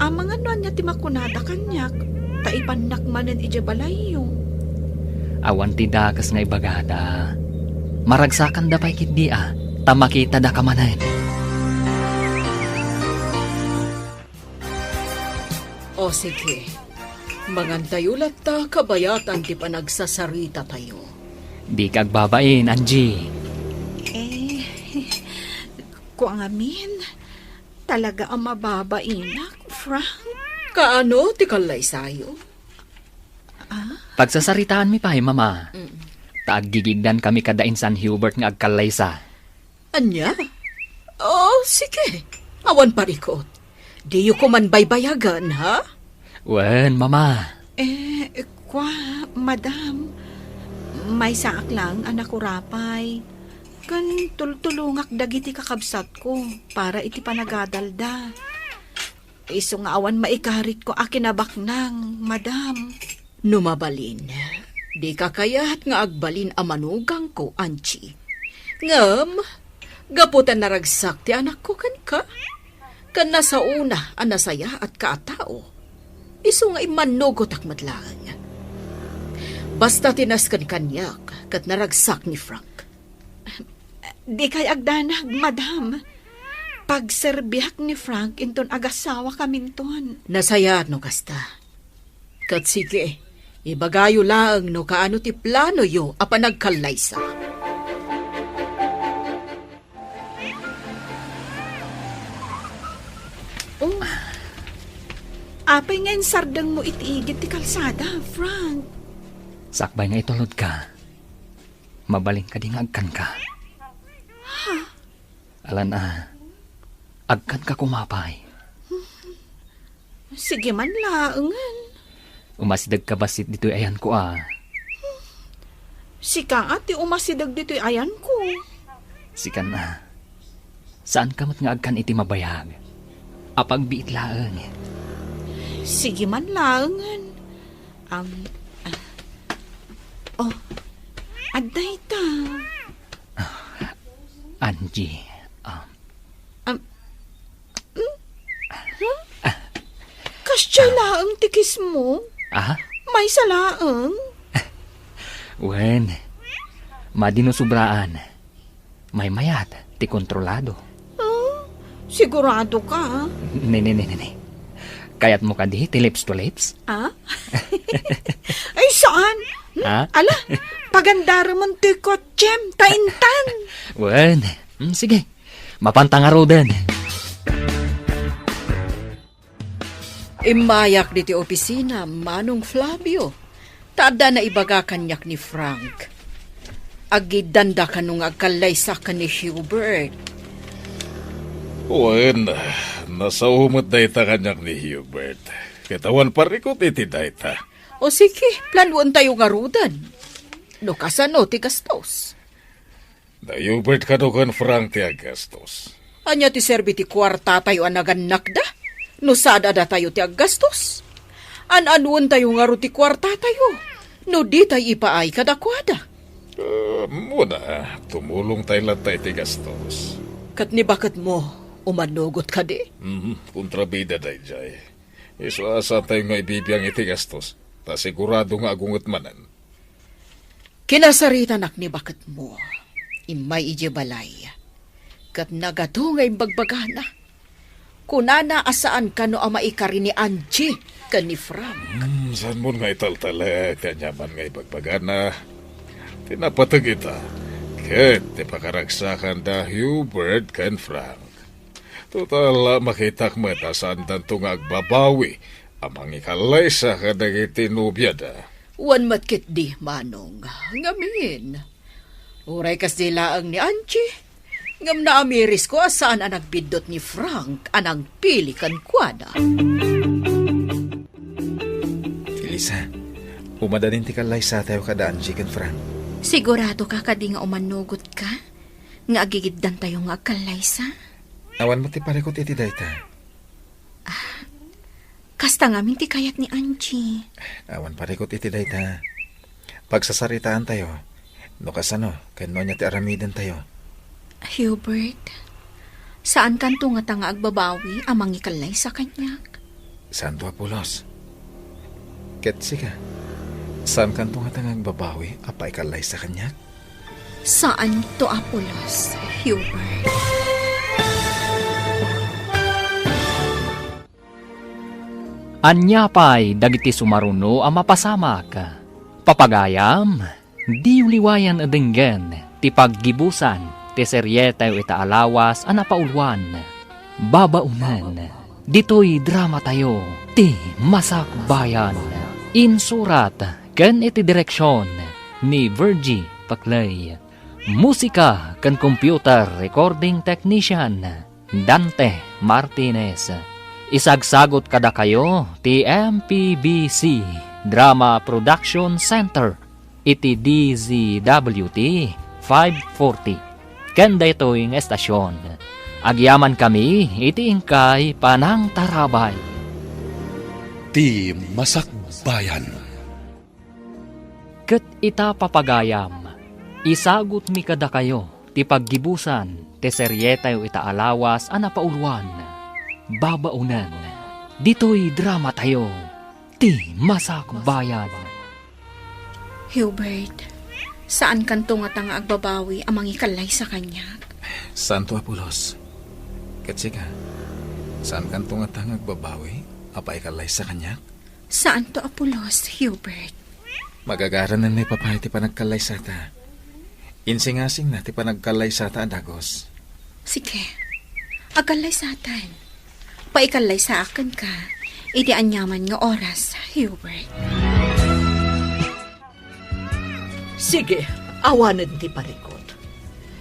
Amang ano niya ti makunada kanyak, taipanak manan ija balayo. Awan ti dakas nga ibagada. Maragsakan da pa'y kit tamakita da kamanan. O sige, mangantayulat ta kabayatan ti panagsasarita tayo. Di kagbabain, Angie. Kung amin, talaga ang mababainak, Frank. Kaano ti kalay sayo? Pagsasaritaan mi pahay, mama. Taaggigigdan kami kada in San Hubert nga agkalaysa. Anya? Oh, sige. Awan parikot. Di yu ko man baybayagan, ha? Wen, mama. Madam, may saak lang anak ko rapay. Kan tultulungak dagiti kakabsat ko para iti panagadalda. Iso nga awan maikarit ko akinabaknang, madam. Numabalin. Di ka kayahat nga agbalin amanugang ko, Anchi. Ngam, gaputan naragsak ti anak ko kan ka. Kan nasa una, anasaya at kaatao. Iso nga imanugot akmadlaan. Basta tinaskan kanyak, kat naragsak ni Frank. Di kay agdanag, madam. Pagserbiak ni Frank, inton agasawa kaminton. Nasaya no kasta. Kat sige, ibagayo lang no kaano ti plano yo apa nagkalaysa. Oh, apay nga yung sardang mo itiigit ti kalsada, Frank. Sakbay nga itulod ka. Mabaling ka di nga agkan ka. Alan agkan ka kumapay. Sige man laangan. Umasidag ka basit dito'y ayan ko Sika ati umasidag dito'y ayan ko. Sikan saan ka mat nga agkan iti mabayag? Apag biit laang. Sige man laangan. Aday ta. Angie. Kasya laang tikis mo? May salaang? Wen, madinusubraan. May mayat, ti kontrolado. Sigurado ka? Ne. Kayat mo ka di, ti lips to lips? Ay, saan? Ala, pagandara mong ti kotsem, taintan. Wen, sige, mapantangaro din. Imayak di ti opisina, Manong Flavio. Tada na ibaga kanyak ni Frank. Agidanda ka nung agkalaysa ka ni Hubert. Wen, nasa umot dayta kanyak ni Hubert. Katawan parikot iti dayta. O sige, planuan tayo nga rudan. No kasano ti gastos. Da Hubert ka kan Frank ti agastos. Anya ti serbi ti kwarta tayo anaganak da? No sada da tayo ti aggastos. An-anuan tayo nga ro ti kwarta tayo. No di tayo ipaay kadakwada. Muna, tumulong tayo lang tayo ti gastos. Kat ni bakit mo, umanugot ka di? Kontrabida day jay. Iso asa tayo nga ibibiyang iti gastos. Ta sigurado nga agungot manan. Kinasaritan ni bakit mo. Imay ije balay. Kat nagato nga imbagbagana. Kunana asaan ka no ama ikari ni Angie ka ni Frank. Saan mo nga italtala, kanyaman nga ibagbagana. Tinapatag ita. Ket, tipakaragsakan da Hubert kan Frank. Total, makitak mo ita saan danto nga agbabawi. Amang ikalaysa ka dagiti nubya da. Wan matkit di, Manong. Ngamin. Uray kas dilaang ni Angie. Ngam na amiris ko asaan ang nagbidot ni Frank anang pili kan kwada. Elisa, umadanin ti kalaysa tayo kada Angie kan Frank. Sigurado ka kadi nga umanugot ka? Nga agigiddan tayo nga agkalaysa? Awan mo ti parikot iti dayta. Kasta ngamin ti kayat ni Angie. Awan parikot iti dayta. Pagsasaritaan tayo, no kasano, kano niya ti aramidan tayo. Hubert, saan kanto nga tanga agbabawi amang ikalay sa kanyak? Santo Apolos. Ketsi ka. Saan kanto nga tanga agbabawi apa ikalay sa kanyak? Saan to Apolos, Hubert? Anyapay dagiti sumaruno ang mapasamak. Papagayam, di uliwayan adenggen, ti paggibusan, ti seryeta ita alawas, anapaulwan, babaunan, Dito'y drama tayo, ti Masakbayan. Insurat, ken iti direksyon ni Virgie Paclay. Musika ken computer recording technician Dante Martinez. Isagsagot kada kayo ti MPBC Drama Production Center iti DZWT 540. Ken daytoy nga estasyon. Agyaman kami iti ingkay Panang Tarabay. Ti Masakbayan. Ket ita papagayam, isagot mi kada kayo, ti paggibusan, ti seryetayo ita alawas, pauluan, babaunan, dito'y drama tayo, ti Masakbayan. Hubert, saan kanto nga tanga agbabawi amang ikalay sa kanya? Santo Apolos. Katsika, saan kan tungatang agbabawi? Apa ikalay sa kanya? Saan to Apolos, Hubert? Magagaran na may papay ti panagkalay sa ta. Insing-asing na ti panagkalay sa ta, Dagos. Sige, agalay sa atan. Paikalay sa akin ka, iti anyaman nga oras, Hubert. Sige, awanan ti parikot.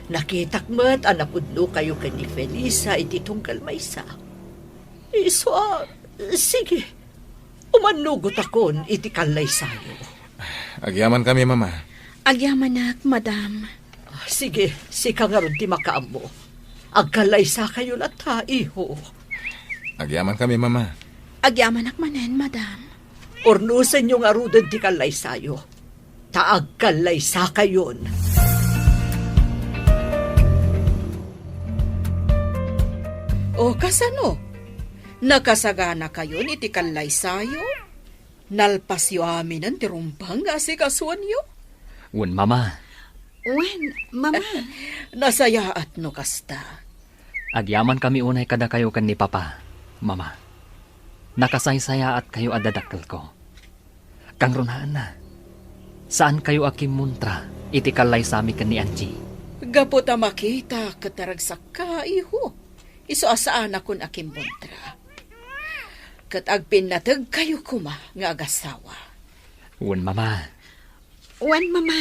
Nakitak mo't anapudlo kayo kani Felisa iti tungkal maysa. Sige, umanugot akon iti kalay sayo. Agyaman kami, Mama. Agyamanak, madam. Sige, sika nga ron ti makaammo. Agkalay sa kayo lata, iho. Agyaman kami, Mama. Agyamanak manen, madam. Ornusan yung arudan ti kalay sayo. Taagkalay sa kayon. O kasano? Nakasagana kayo ni ti kalay sayo? Nalpas yo amin ang tirumpang asikasuan yo? Wen mama, Wen, mama. Nasayaat no kasta. agyaman kami unay kada kayo kan ni Papa, Mama. Nakasaysaya at kayo adadakkel ko. Kang runaan na, saan kayo akim muntra, iti kalay sami kan ni Angie? Gaputa makita kataragsak ka, iho. Iso asaan akon akim montra. Kat agpinatag kayo kuma nga agasawa. Wen Mama, Wen, mama.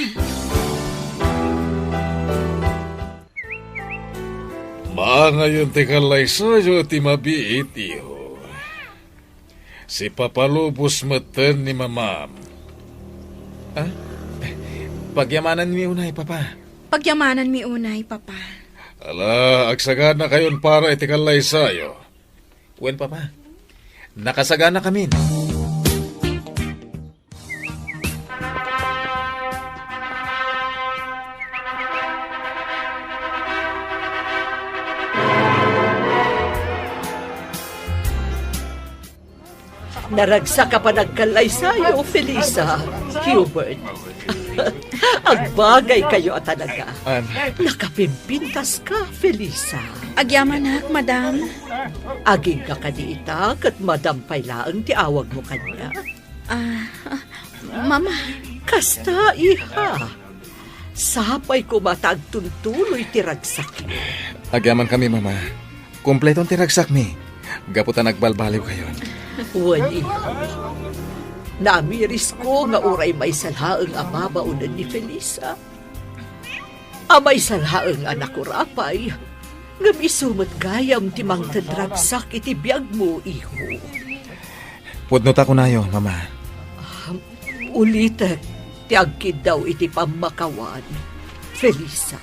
Ngayon ti kalay sayo ti mabiit, iho. Si papalubos meten ni mamam. Pagyamanan mi unay, Papa. Pagyamanan mi unay, Papa. Ala, agsagana kayon para iti kalay sayo. Wen, Papa. Nakasagana kami. Naragsa ka pa nagkalay sayo, Felisa. Hubert. Agbagay kayo at talaga. Nakapimpintas ka, Felisa. Agyamanak, madam. Aging ka kaniita kat madampay laang ti awag mo kanya. Mama. Kasta, iha. Sapay ko matagtuntuloy ti ragsak mo. Agyaman kami, Mama. Kumpletong tiragsak mi. Gaputan nagbalbaliw kayon. Wali. Namiris ko nga uray may salhaang amabaunan ni Felisa. Amay salhaang anak ko rapay. Nga misumat gayam timang tadragsak iti biyag mo, iho. Pudnot ako na yo, Mama. Ulitek, ti agkid daw iti pamakawan. Felisa.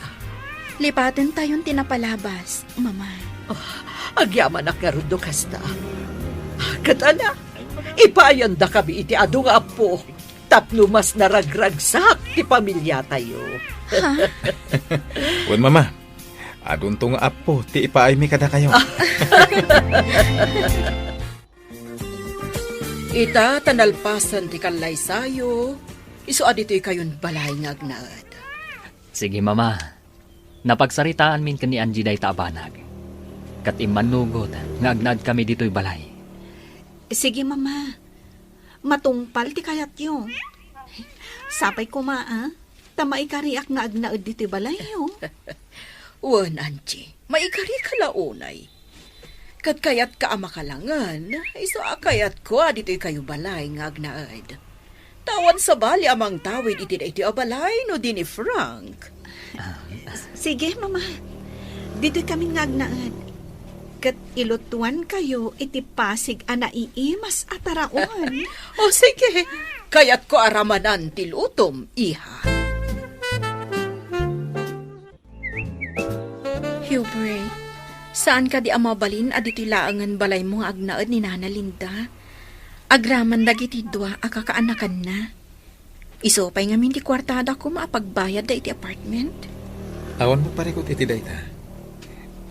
Lipatin tayong tinapalabas, Mama. Agyaman ak nga rundo kasta. Katana, ipayanda kami iti adu nga apo. Tapno mas naragragsak ti pamilya tayo. Wen, Mama. Adun tong apo, ti ipaay mi kada kayo. Ita tanalpasan ti kalay sayo. Iso adito'y kayon balay nga agnaad. sige Mama. Napagsaritaan min kan ni Angie day taabanag. Kat imanugot nga agnad kami dito'y balay. Sige, mama. Matungpal ti kayat yo. Sapay ko tamay kariak nga agnaad dito'y balay yo. Wan, Angie. Maikari ka launay. Kat kayat ka makalangan, iso kayat ko dito'y kayo balay nga agnaad. Tawan sa bali amang tawid iti abalay no din ni Frank. Sige, mama. Dito'y kami nga agnaad. Kat ilutuan kayo iti pasig anaiimas ataraon. O sige, kayat ko aramanan ti lutom, iha. Hubert, saan ka di amabalin aditi laangan balay mo nga agnaad ni Nana Linda? Agraman dagiti dua akakaanakan na. Iso pa'y ngamin ti kwartada ko maapagbayad da iti apartment. Awan mo parikot iti dayta.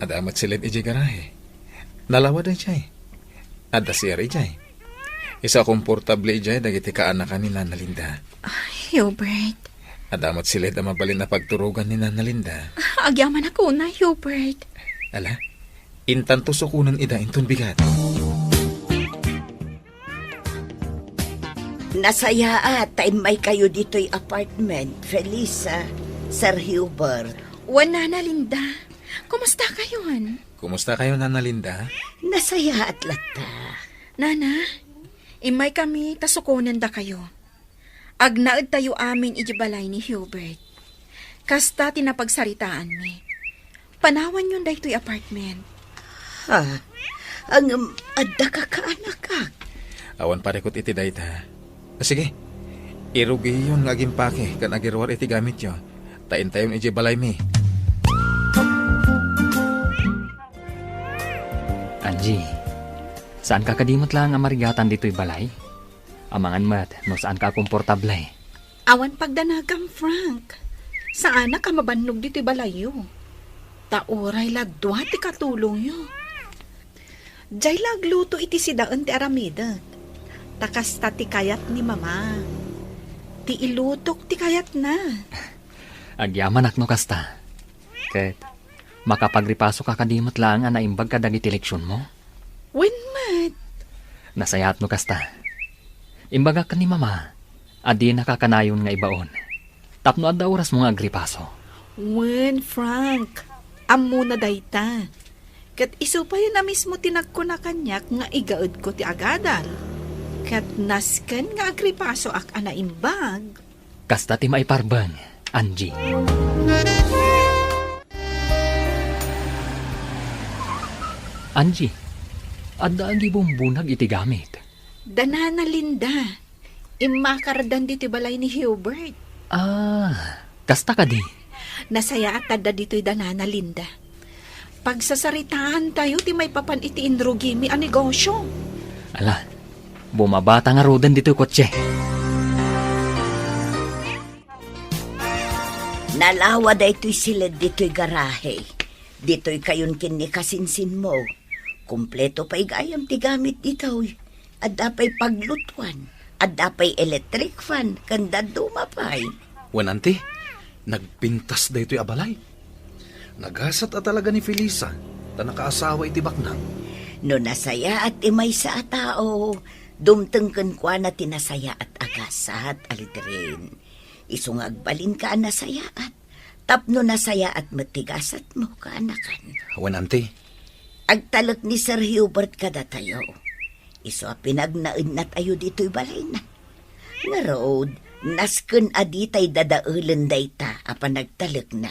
Ada amat silid iji garahe. Nalawa da ijay. Ada siya ijay. Isa komportable ijay dagiti kaanakan ni Nana Linda. Hubert, Ada amat silid ang mabalin na pagturugan ni Nana Linda. agyaman ako na, Hubert. Ala, intanto sukunan ida inton bigat. Nasaya at may kayo dito'y apartment, Felisa, Sir Hubert. Nana Linda, kumusta kayon? Kumusta kayo, Nana Linda? Nasaya at lata. Nana, imay kami tasukunan da kayo. Agnaad tayo amin ijibalay ni Hubert. Kasta tinapagsaritaan mi. Panawan yun da ito'y apartment. Ha? Ang adda ka kaanak ka. Awan parikot iti dayta. Sige, irugi yun nga gimpake kan agirwar iti gamit yo. Tain tayon iji balay mi. Angie, saan ka kadimot lang ang marigatan dito'y balay? Amangan mat, no saan ka komportable? Awan pagdanagam, Frank. Saan ka mabannog dito'y balayo? Tauray lagdwa ti katulong yo. Diyay lagluto iti sidaan ti aramida. Takas ta ti kayat ni mama. Ti ilutok ti kayat na. Agyaman akno kasta. Ket, makapagripaso ka kadimot lang ang naimbag ka dagiti leksyon mo? Wenmat. Nasayat no kasta. Imbaga ka ni mama, adi nakakanayon nga ibaon. Tapno adda oras mo nga agripaso. Wen, Frank. Amo na dayta. Kat iso pa yun na mismo tinagko na kanyak nga igaod ko ti agadal. Kat nasken nga agripaso ak anaimbag. Kasta ti maiparbang, Angie. Angie, adda agi bumbunag iti gamit. Danana Linda. Imakardan dito balay ni Hubert. Kasta ka di. Nasaya at tada dito'y Danana Linda. Pagsasaritaan tayo, ti may papan iti indrugimi ang negosyo. Ala, bumabata nga rodan dito'y kotse. Nalawa da ito'y silid dito'y garahe. Dito'y kayon kinikasinsin mo. Kumpleto pa igayam ti gamit dito'y. At dapay paglutuan. At dapay electric fan. Kanda dumapay. Wanante, nagpintas da ito'y abalay. Nagasat at talaga ni Felisa, ta nakaasawa iti baknang. No nasaya at imay sa tao, dumtengken kwa na tinasaya at agasat alidrin. Isong agbalin ka nasaya at tapno nasaya at matigasat mo kaanakan. Wanante, agtalak ni Sir Hubert kada tayo. Iso pinagnaid na tayo dito'y balay na. Nga road, nasken aditay dadaulen dayta apan nagtalak na.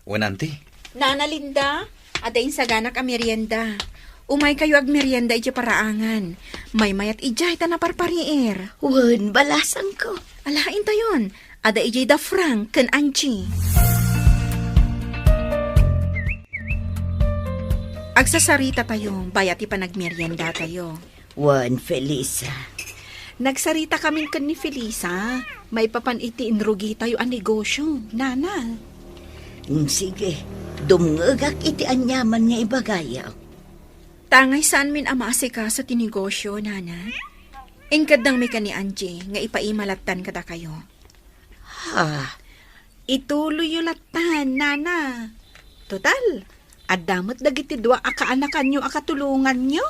Wanante, Nana Linda, adain sa ganak a merienda. Umay kayo ag merienda iti paraangan. May mayat ijay ta na parparier. Wen, balasang ko. Alain tayon, ada ijay da Frank ken Angie. Agsasarita tayo, bayat ipanagmerienda tayo. Wen, Felisa. Nagsarita kaming ken ni Felisa. May papan iti inrugi tayo ang negosyo. Nana. Sige, dumngagak iti anyaman nga ibagaya. Tangay saan min ama asika sa tinegosyo, Nana? Ingkadang may ka ni Angie, nga ipaimalatan kada kayo. Ha? Ituloy yung latan, Nana. Total, adamot dagiti dua akaanakan nyo akatulungan nyo.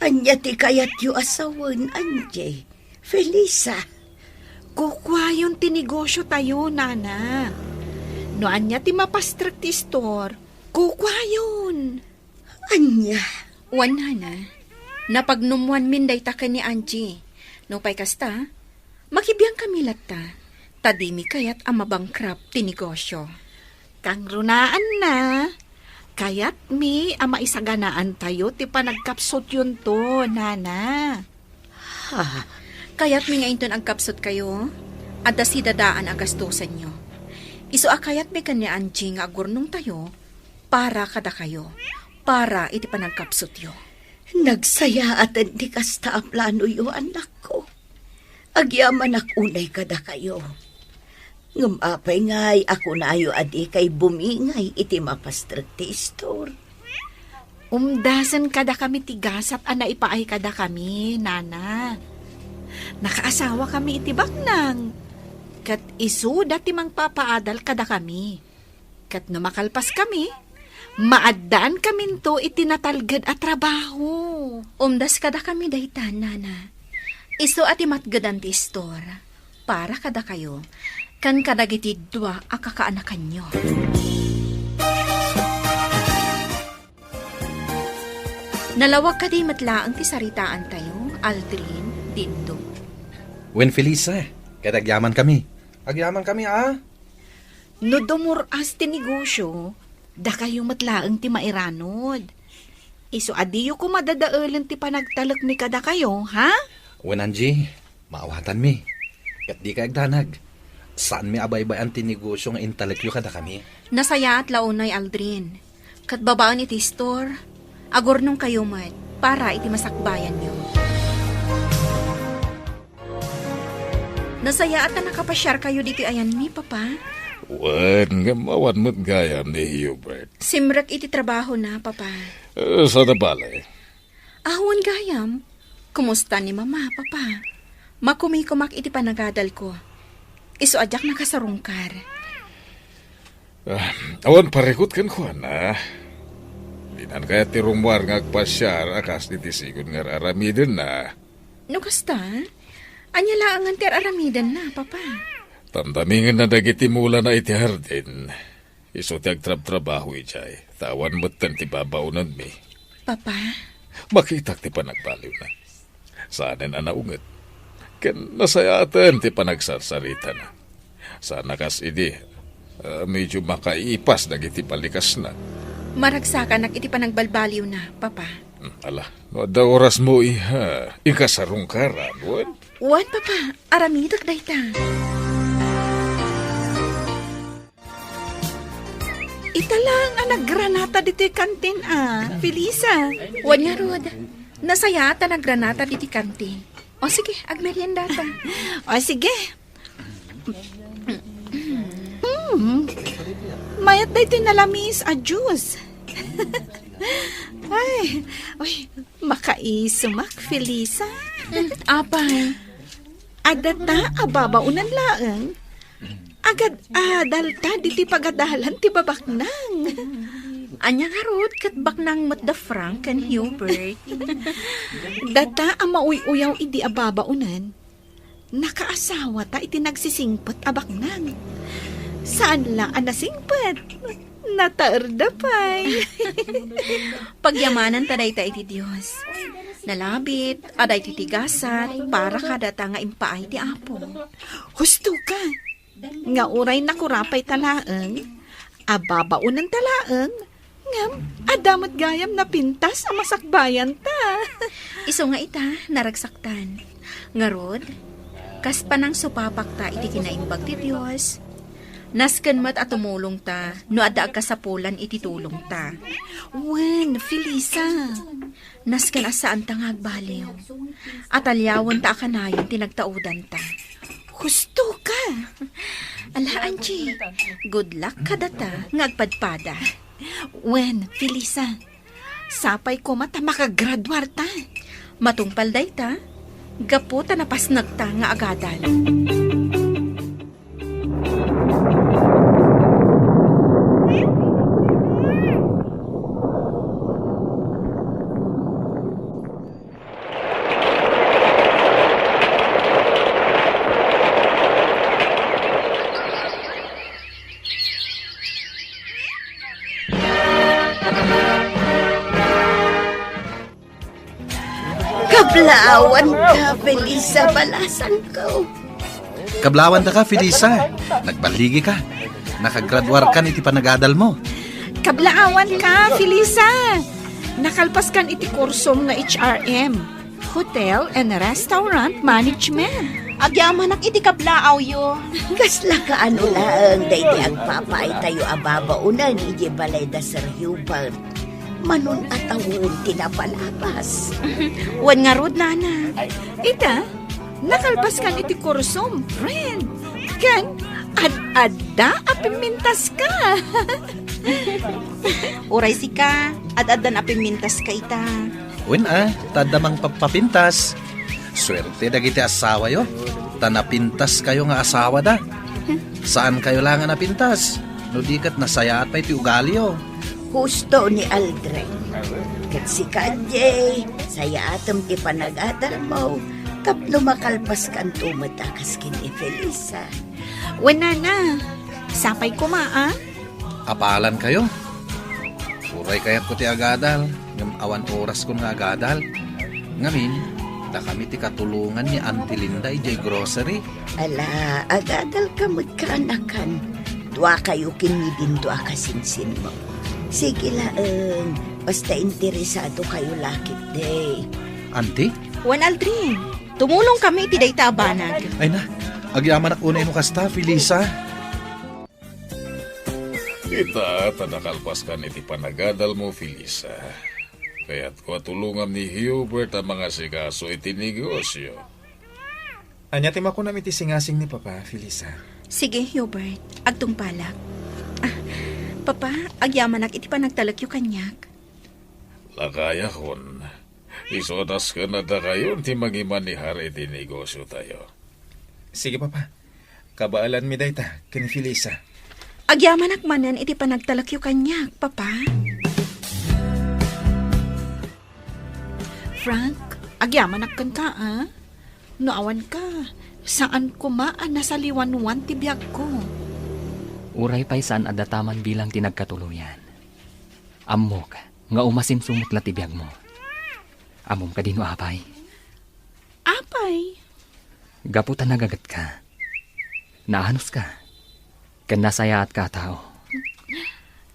Anya ti kayat yu asawan, Anje. Felisa. Kukwa yung tinegosyo tayo, Nana. No anya ti mapastrak ti store, kukwa yun. Anya, Wanana, napagnumuan min day ta ka ni Angie. No pay kasta, makibiyang kami latta. Tadimi kayat ang mabangkrap ti negosyo. Kang runaan na. Kayat mi ama isaganaan tayo ti panagkapsot yun to, nana. Kayat mi nga inton ang kapsot kayo, at si dadaan ang gastusan nyo. Iso akayat mi kanya Angie nga agurnong tayo, para kada kayo, para iti panagkapsot yo. nagsaya at hindi kasta ang plano yo, anak ko. Agyaman unay kada kayo. Ngumapay ngay, ako na ayo adi kay bumingay iti mapastrati store. Umdasan kada kami tigasat ana ipaay kada kami, nana. Nakaasawa kami iti baknang. Kat isu dati mang papaadal kada kami. Kat numakalpas kami, maadaan kami to itinatalgad at trabaho. Umdas kada kami daytan, nana. Iso ati matgadan ti store, para kada kayo, kan kadagiti dua akakaanakan nyo. Nalawag ka di matlaang ti saritaan tayo, Aldrin, Dindo. Wen Felisa, kaya't agyaman kami. Agyaman kami, No dumuras ti negosyo, da kayo matlaang ti mairanod. Iso adiyo ko madadaalan ti panagtalak mi kada kayo, ha? Wen Angie, maawatan mi. Kat di ka agdanag. Saan mi abay-bayan ti negosyo nga intalekyo kada kami? Nasaya at launay, Aldrin. Kat babaan iti store, agor nung kayo mat, para iti masakbayan nyo. Nasaya at nakapasyar kayo dito ayan mi, papa. Wan, nga mawan mo't gayam ni Hubert. Simrak iti trabaho na, papa. Sa nabala Ahwan gayam. Kumusta ni mama, papa? Makumikumak iti panagadal ko. Iso adyak nakasarungkar. Awan parekot kan ko na. Dinan kaya ti rumwar nga agpasyar akas ni tisigon nga aramiden na. No kasta? Anya laangan ti aramidan na, papa. Tamtamingin na dagiti mula na iti hardin. Iso ti agtrab-trabaho ijay. Tawan mo't ti babaunan mi. Papa? Makitak ti panagbaliw na. Saanen na naunget. Ken nasayatan ti panagsarsarita na. Sana kas idi, medyo makaipas dagiti palikas na. Maragsakan iti panagbalbaliw na, papa. Ala, no da oras mo iha. Ikasarong karan, wan? Wan, papa. Aramidak dayta. Italang ang naggranata dito kantin, Felisa. Wan nga, Rod. Nasaya at naggranata diti kantin. O sige, agmerienda ta. O sige. Mayat da ito nalamis a juice. Ay, makaisumak, Felisa. Apay. Adata ababaunan laeng. Agad adalta diti pagadalan ti babaknang. Anya nga, Rod, kat baknang mat da Frank and Hubert. Data ang mauy-uyaw idi ababaunan. Nakaasawa ta iti nagsisingpot abaknang. Saan lang ang nasingpot? Nataerda pa'y. Pagyamanan taday ta iti Diyos. Nalabit, aday titigasat, para kadata nga impaay ti Apo. Husto ka. Nga uray nakurapay talaeng. Ababaunan talaeng. Ngam, adamat gayam na pintas ang masakbayan ta. Iso nga ita, naragsaktan. Nga, Rod, kas panang supapak ta iti kinaimbag ti Diyos. Nasken mat at tumulong ta, no adda kasapulan iti tulong ta. Wen, Felisa. Nasken asaan ta nga agbaliw. At alyawan ta akanayon tinagtaudan ta. Husto ka. Ala, Angie, good luck kadata nga agpadpada. Wen, Felisa. Sapay ko mata makagraduar ta. Matungpal day ta, gaputa na pasnag ta nga agadal. Kablaawan ka, Felisa, balasan ko. Kablawan ta ka, Felisa. Nagbaligi ka. Nakagraduar ka iti panagadal mo. Kablaawan ka, Felisa. Nakalpas kan iti kursom nga HRM, Hotel and Restaurant Management. Agyamanak iti kablaaw yo. Kasla ka ano lang, dahil agpapay tayo ababaunan, iji balay da Sir Hubert. Manon at awon tinapalabas. Wan nga rod, nana. Ita, nakalpas kan iti kursom, friend. Kan, ad-adda apimintas ka. Uray si ka, ad-adan apimintas ka ita. Wen tadamang papapintas. Swerte dagiti asawa yo. Tanapintas kayo nga asawa da. Saan kayo lang nga napintas? No dikat nasayaat pa iti ugali yo. Husto ni Aldrin. Kat si Kanye, saya atom ti panagadal mo. Tapno makalpas kan tumatakas kini Felisa. Wan, nana. Sapay ko Apalan kayo. Uray kayat ko ti agadal. Ngam awan oras ko nga agadal. Ngamin, da kami ti katulungan ni Auntie Linda ijay grocery. Ala, agadal ka magkanakan. Dua kayo kinidin, dua kasinsin mo. Sige laeng, basta interesado kayo lakit day. Auntie? Wan Aldrin, tumulong kami iti dayta abanag. Ay na, agyaman ak unay no kasta, Felisa. Kita tanakalpas ka iti panagadal mo, Felisa. Kaya't ko tulungan ni Hubert ang mga sigaso iti negosyo. Anya ti mako namin ti singasing ni Papa, Felisa. Sige, Hubert. Agtong palak. Papa, agyamanak iti panagtalagyo kanyak. Lakaya kon. Isodas ka na da kayo ti magimanihar iti negosyo tayo. Sige, Papa. Kabaalan mi dayta, ken Felisa. Agyamanak manen iti panagtalagyo kanyak, Papa. Frank, agyamanak kan ka, Noawan ka. Saan ko nasa liwanwan ti biyag ko? Uray pa'y saan adataman bilang tinagkatuluyan. Amok, nga umasimsumot la tibiyag mo. Amom ka dino apay. Apay? Gaputan nagagat ka. Naanos ka. Kan nasaya at katao.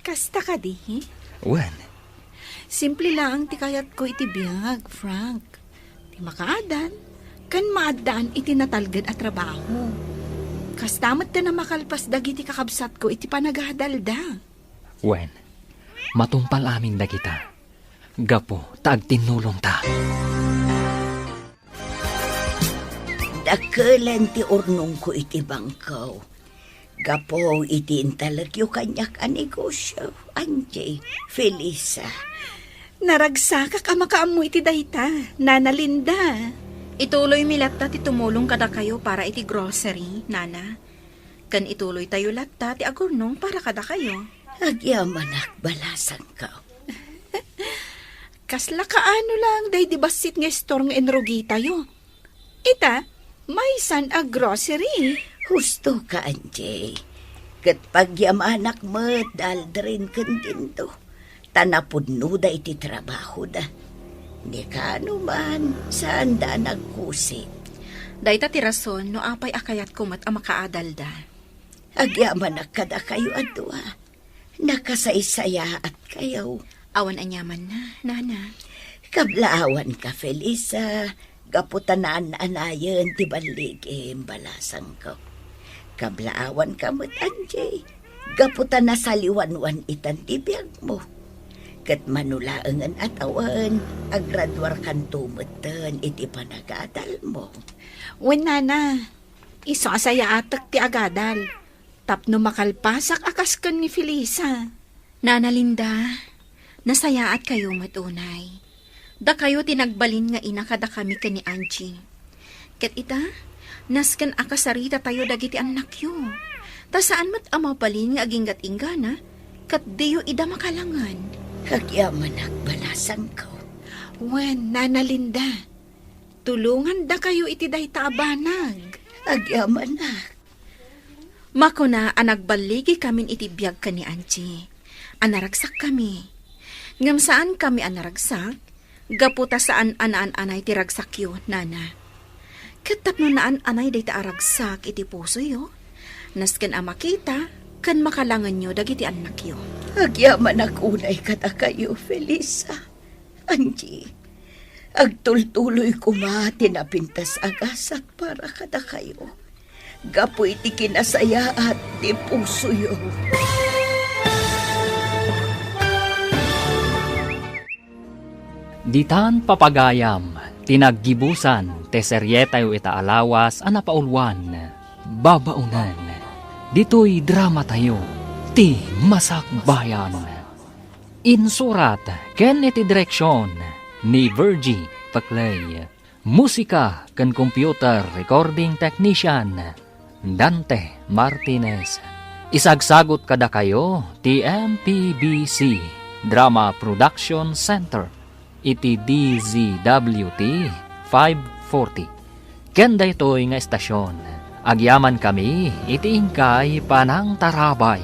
Kasta ka di? Wan, Simple lang ti kayat ko iti biyag, Frank. Ti makaadan, kan maadaan iti natalgad at trabaho. Kastamot ta na makalpas dagiti kakabsat ko iti panagadalda. wan, matumpal amin da kita. Gapo, taag tinulong ta. Dakelan ti urnong ko iti bangkaw. Gapo iti intalagyo kanyak a negosyo. Anjay, Felisa. Naragsakak ama kaamu iti dayta, Nana Linda. Ituloy mi latta ti tumulong kada kayo para iti grocery, Nana. Kan ituloy tayo latta ti agurnong para kada kayo. Agyamanak balasan ka. Kasla kaano lang, day di basit nga store nga enrogi tayo. Ita, may san a grocery. Husto ka, Anjay. Kat pagyamanak mo, daldrin kandindo. Tanapudno da iti trabaho da. Di ka man, saan da nagkusit. Dayta ti rason no apay akayat kumat ang makaadal da. Agyamanak kada kayo adwa. Nakasaysaya at kayo. Awan anyaman na, Nana. Kablaawan ka, Felisa. Gaputanaan anayan ti baligim balasang ko. Kablaawan ka mo't, Anjay. Gaputan na saliwanwan itan ti biyag mo. Kat manulaangan at awan, agradwar kan tumutan iti panagadal mo. Wen, Nana, iso asaya atak ti agadal. Tapno makalpasak akas kan ni Felisa. Nana Linda, nasayaat kayo matunay. Da kayo tinagbalin nga ina kada kami ka ni Angie. Ket ita, nasken akasarita tayo dagiti anak yo. Ta saan mat amabalin nga aginggat ingana, kat diyo ida makalangan. Kagyamanak balasan ko. Wen, Nana Linda, tulungan da kayo iti dayta abanag. Agyamanak. Mako na anagbaligi kamin iti biyag ka ni Angie. Anaragsak kami. Ngam saan kami anaragsak? Gaputa saan anay ti ragsakyo, nana. Katap no naan anay day ta aragsak iti puso yo. Nasken makita, kan makalangan nyo dagiti anak yo. Agyaman akunay kada kayo, Felisa. Angie, agtultuloy kumati na pintas agasat para kada kayo. Gapo iti kinasaya at ti puso yo. Ditan papagayam, tinaggibusan, te seryetayo ita alawas, anapaulwan, babaunan. Dito'y drama tayo, ti Masakbayan. Insurat, ken iti direksyon, ni Virgie Paclay. Musika, ken computer recording technician, Dante Martinez. Isagsagot kada kayo, ti MPBC, Drama Production Center. Iti DZWT 540. Kenda ito'y nga estasyon. Agyaman kami, iti ingkay panang tarabay.